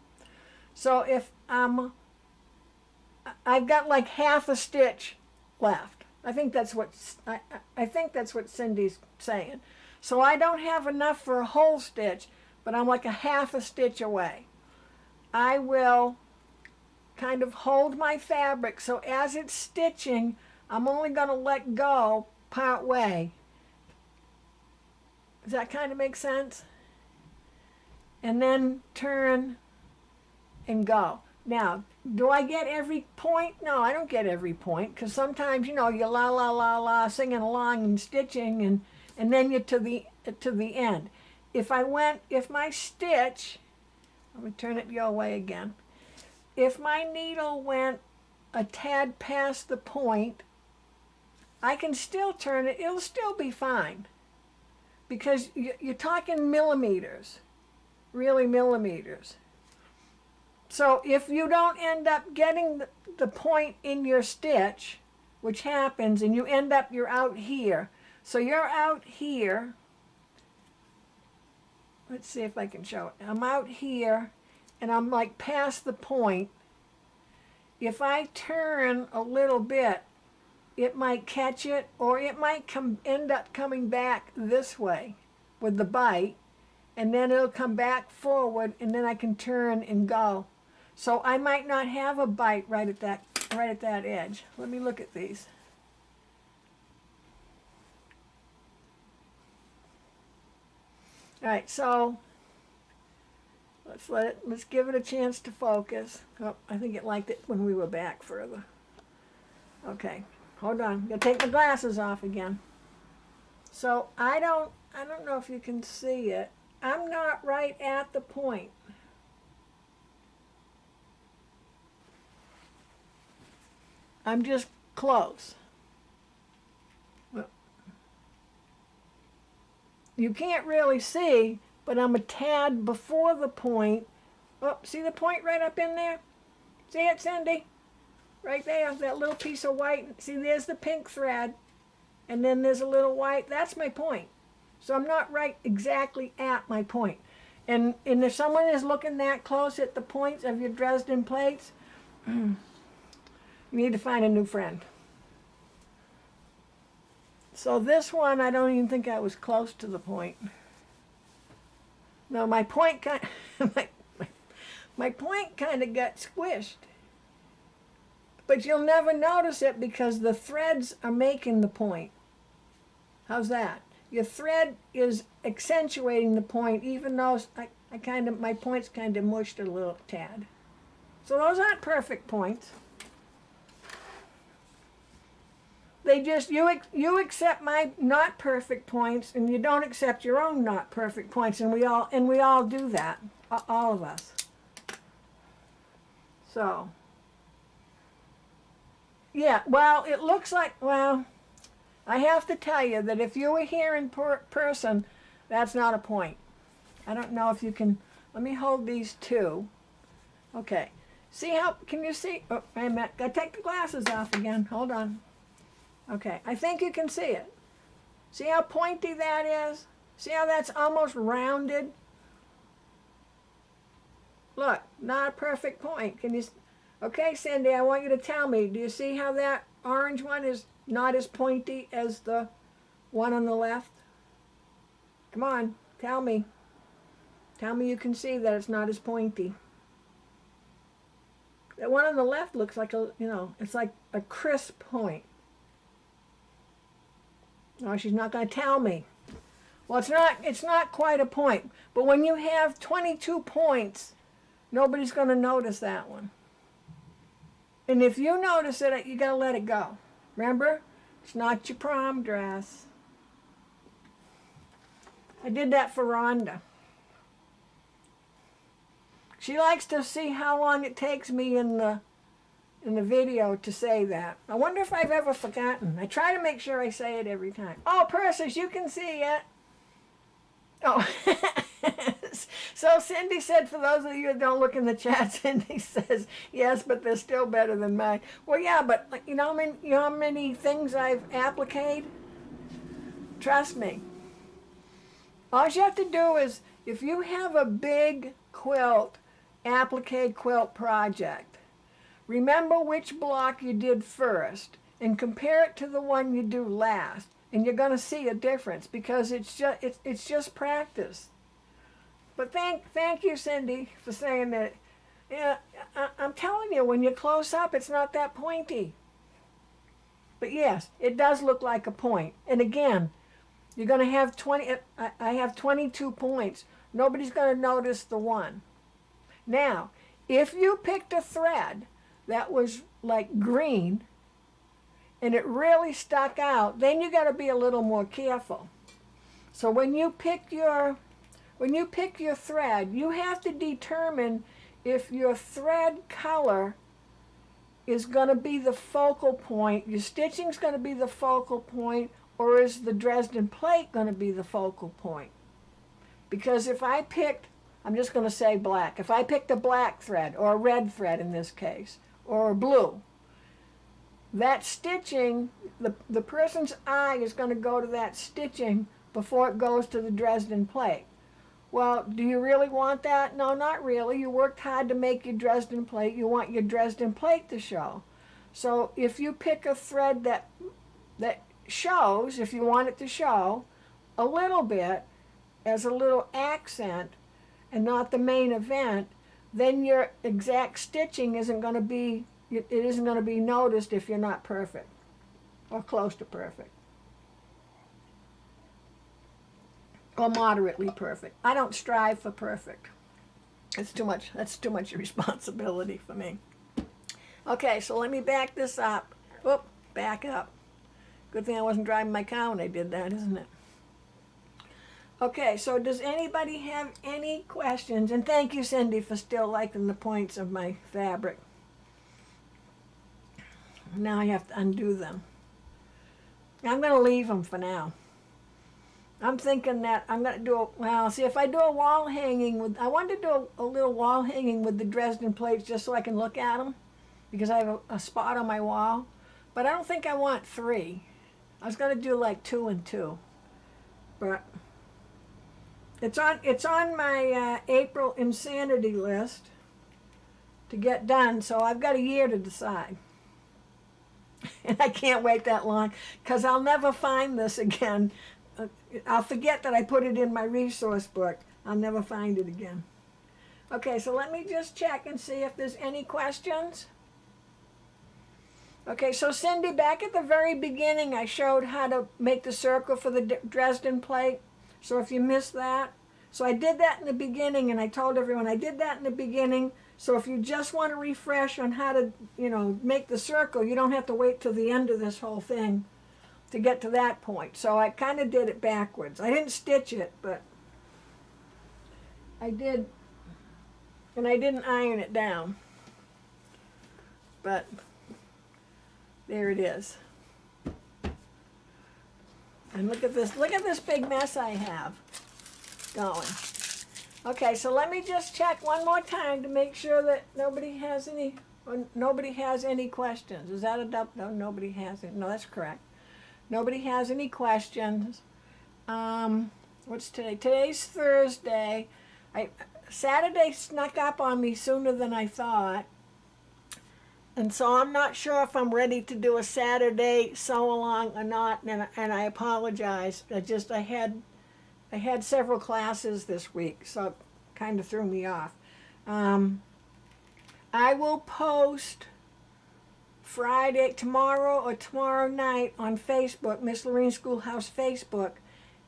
So if I've got like half a stitch left. I think that's what Cindy's saying. So I don't have enough for a whole stitch, but I'm like a half a stitch away. I will kind of hold my fabric so as it's stitching, I'm only going to let go part way. Does that kind of make sense? And then turn and go. Now, do I get every point? No, I don't get every point, because sometimes, you know, you la la la la singing along and stitching, and then you're to the end. If my stitch, let me turn it your way again. If my needle went a tad past the point, I can still turn it. It'll still be fine, because you're talking millimeters, really millimeters. So if you don't end up getting the point in your stitch, which happens, and you're out here. So you're out here. Let's see if I can show it. I'm out here, and I'm like past the point. If I turn a little bit, it might catch it, or it might end up coming back this way with the bite, and then it'll come back forward, and then I can turn and go. So I might not have a bite right at that edge. Let me look at these. All right, so let's give it a chance to focus. Oh, I think it liked it when we were back further. Okay, hold on. Gotta take my glasses off again. So I don't know if you can see it. I'm not right at the point. I'm just close. You can't really see, but I'm a tad before the point. Oh, see the point right up in there? See it, Cindy? Right there, that little piece of white. See, there's the pink thread, and then there's a little white. That's my point. So I'm not right exactly at my point. And if someone is looking that close at the points of your Dresden plates, you need to find a new friend. So this one, I don't even think I was close to the point. No, my point kind my point kind of got squished. But you'll never notice it because the threads are making the point. How's that? Your thread is accentuating the point, even though my point's kind of mushed a little tad. So those aren't perfect points. They just, you accept my not perfect points, and you don't accept your own not perfect points, and we all do that, all of us. So, yeah, well, it looks like, well, I have to tell you that if you were here in person, that's not a point. I don't know if you can, let me hold these two. Okay, see how, can you see? Oh, wait a minute, gotta take the glasses off again, hold on. Okay, I think you can see it. See how pointy that is? See how that's almost rounded? Look, not a perfect point. Can you? Okay, Cindy, I want you to tell me, do you see how that orange one is not as pointy as the one on the left? Come on, tell me. Tell me you can see that it's not as pointy. The one on the left looks like a, it's like a crisp point. No, she's not going to tell me. Well, it's not quite a point. But when you have 22 points Nobody's going to notice that one. And if you notice it, you got to let it go. Remember? It's not your prom dress. I did that for Rhonda. She likes to see how long it takes me in the video to say that. I wonder if I've ever forgotten. I try to make sure I say it every time. Oh, Persis, you can see it. Oh. So Cindy said, for those of you that don't look in the chat, Cindy says, yes, but they're still better than mine. Well, yeah, but you know how many things I've appliqued? Trust me. All you have to do is, if you have a big quilt, applique quilt project, remember which block you did first and compare it to the one you do last, and you're going to see a difference because it's just practice. But thank you, Cindy, for saying that. Yeah, I'm telling you, when you're close up, it's not that pointy. But yes, it does look like a point. And again, you're going to have 20. I have 22 points. Nobody's going to notice the one. Now, if you picked a thread that was like green and it really stuck out, then you got to be a little more careful. So when you pick your thread, you have to determine if your thread color is going to be the focal point, your stitching's going to be the focal point, or is the Dresden plate going to be the focal point? Because if I picked, I'm just going to say black, if I picked a black thread, or a red thread in this case, or a blue, that stitching, the person's eye is going to go to that stitching before it goes to the Dresden plate. Well, do you really want that? No, not really. You worked hard to make your Dresden plate. You want your Dresden plate to show. So if you pick a thread that shows, if you want it to show a little bit as a little accent and not the main event, then your exact stitching isn't going to be, it isn't going to be noticed if you're not perfect or close to perfect. Or moderately perfect. I don't strive for perfect. It's too much. That's too much responsibility for me. Okay, so let me back this up. Whoop, back up. Good thing I wasn't driving my car when I did that, isn't it? Okay, so does anybody have any questions? And thank you, Cindy, for still liking the points of my fabric. Now I have to undo them. I'm going to leave them for now. I'm thinking that I'm going to do see if I do a wall hanging with, I wanted to do a little wall hanging with the Dresden plates just so I can look at them because I have a spot on my wall. But I don't think I want 3. I was going to do like 2 and 2. But it's on my April insanity list to get done, so I've got a year to decide. And I can't wait that long because I'll never find this again. I'll forget that I put it in my resource book. I'll never find it again. Okay, so let me just check and see if there's any questions. Okay, so Cindy, back at the very beginning, I showed how to make the circle for the Dresden plate. So if you missed that, so I did that in the beginning, and I told everyone I did that in the beginning. So if you just want to refresh on how to, make the circle, you don't have to wait till the end of this whole thing to get to that point. So I kind of did it backwards. I didn't stitch it, but I did, and I didn't iron it down. But there it is. And look at this big mess I have going. Okay, so let me just check one more time to make sure that nobody has any questions. Is that a double? No, nobody has it. No, that's correct. Nobody has any questions. What's today? Today's Thursday. Saturday snuck up on me sooner than I thought. And so I'm not sure if I'm ready to do a Saturday sew-along or not, and I apologize. I had several classes this week, so it kind of threw me off. I will post Friday, tomorrow or tomorrow night on Facebook, Miss Loreens Schoolhouse Facebook,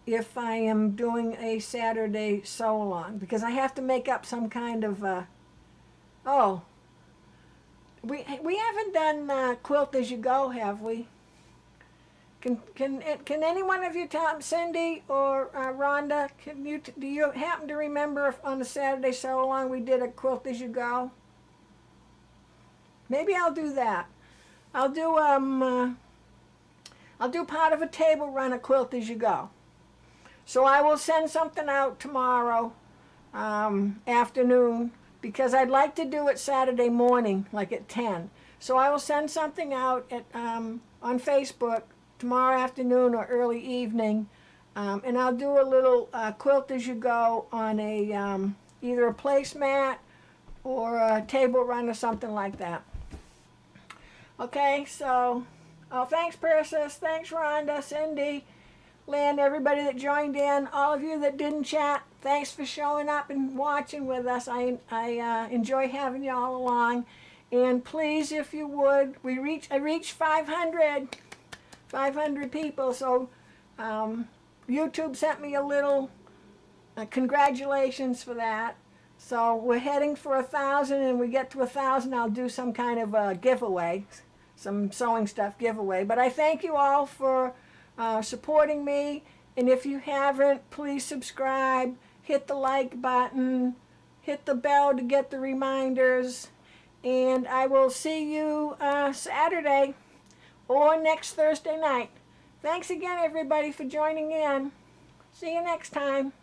if I am doing a Saturday sew-along, because I have to make up some kind of Oh, we haven't done quilt as you go, have we? Can any one of you tell, Cindy or Rhonda? Do you happen to remember if on the Saturday so long we did a quilt as you go? Maybe I'll do that. I'll do part of a table run a quilt as you go. So I will send something out tomorrow afternoon, because I'd like to do it Saturday morning, like at 10. So I will send something out at on Facebook tomorrow afternoon or early evening, and I'll do a little quilt as you go on a either a placemat or a table run or something like that. Okay, so thanks Persis, thanks Rhonda, Cindy, Lynn, everybody that joined in, all of you that didn't chat, thanks for showing up and watching with us. I enjoy having you all along. And please, if you would, I reached 500 people, so YouTube sent me a little congratulations for that. So we're heading for 1,000, and we get to 1,000, I'll do some kind of a giveaway, some sewing stuff giveaway. But I thank you all for supporting me, and if you haven't, please subscribe, hit the like button, hit the bell to get the reminders, and I will see you Saturday or next Thursday night. Thanks again, everybody, for joining in. See you next time.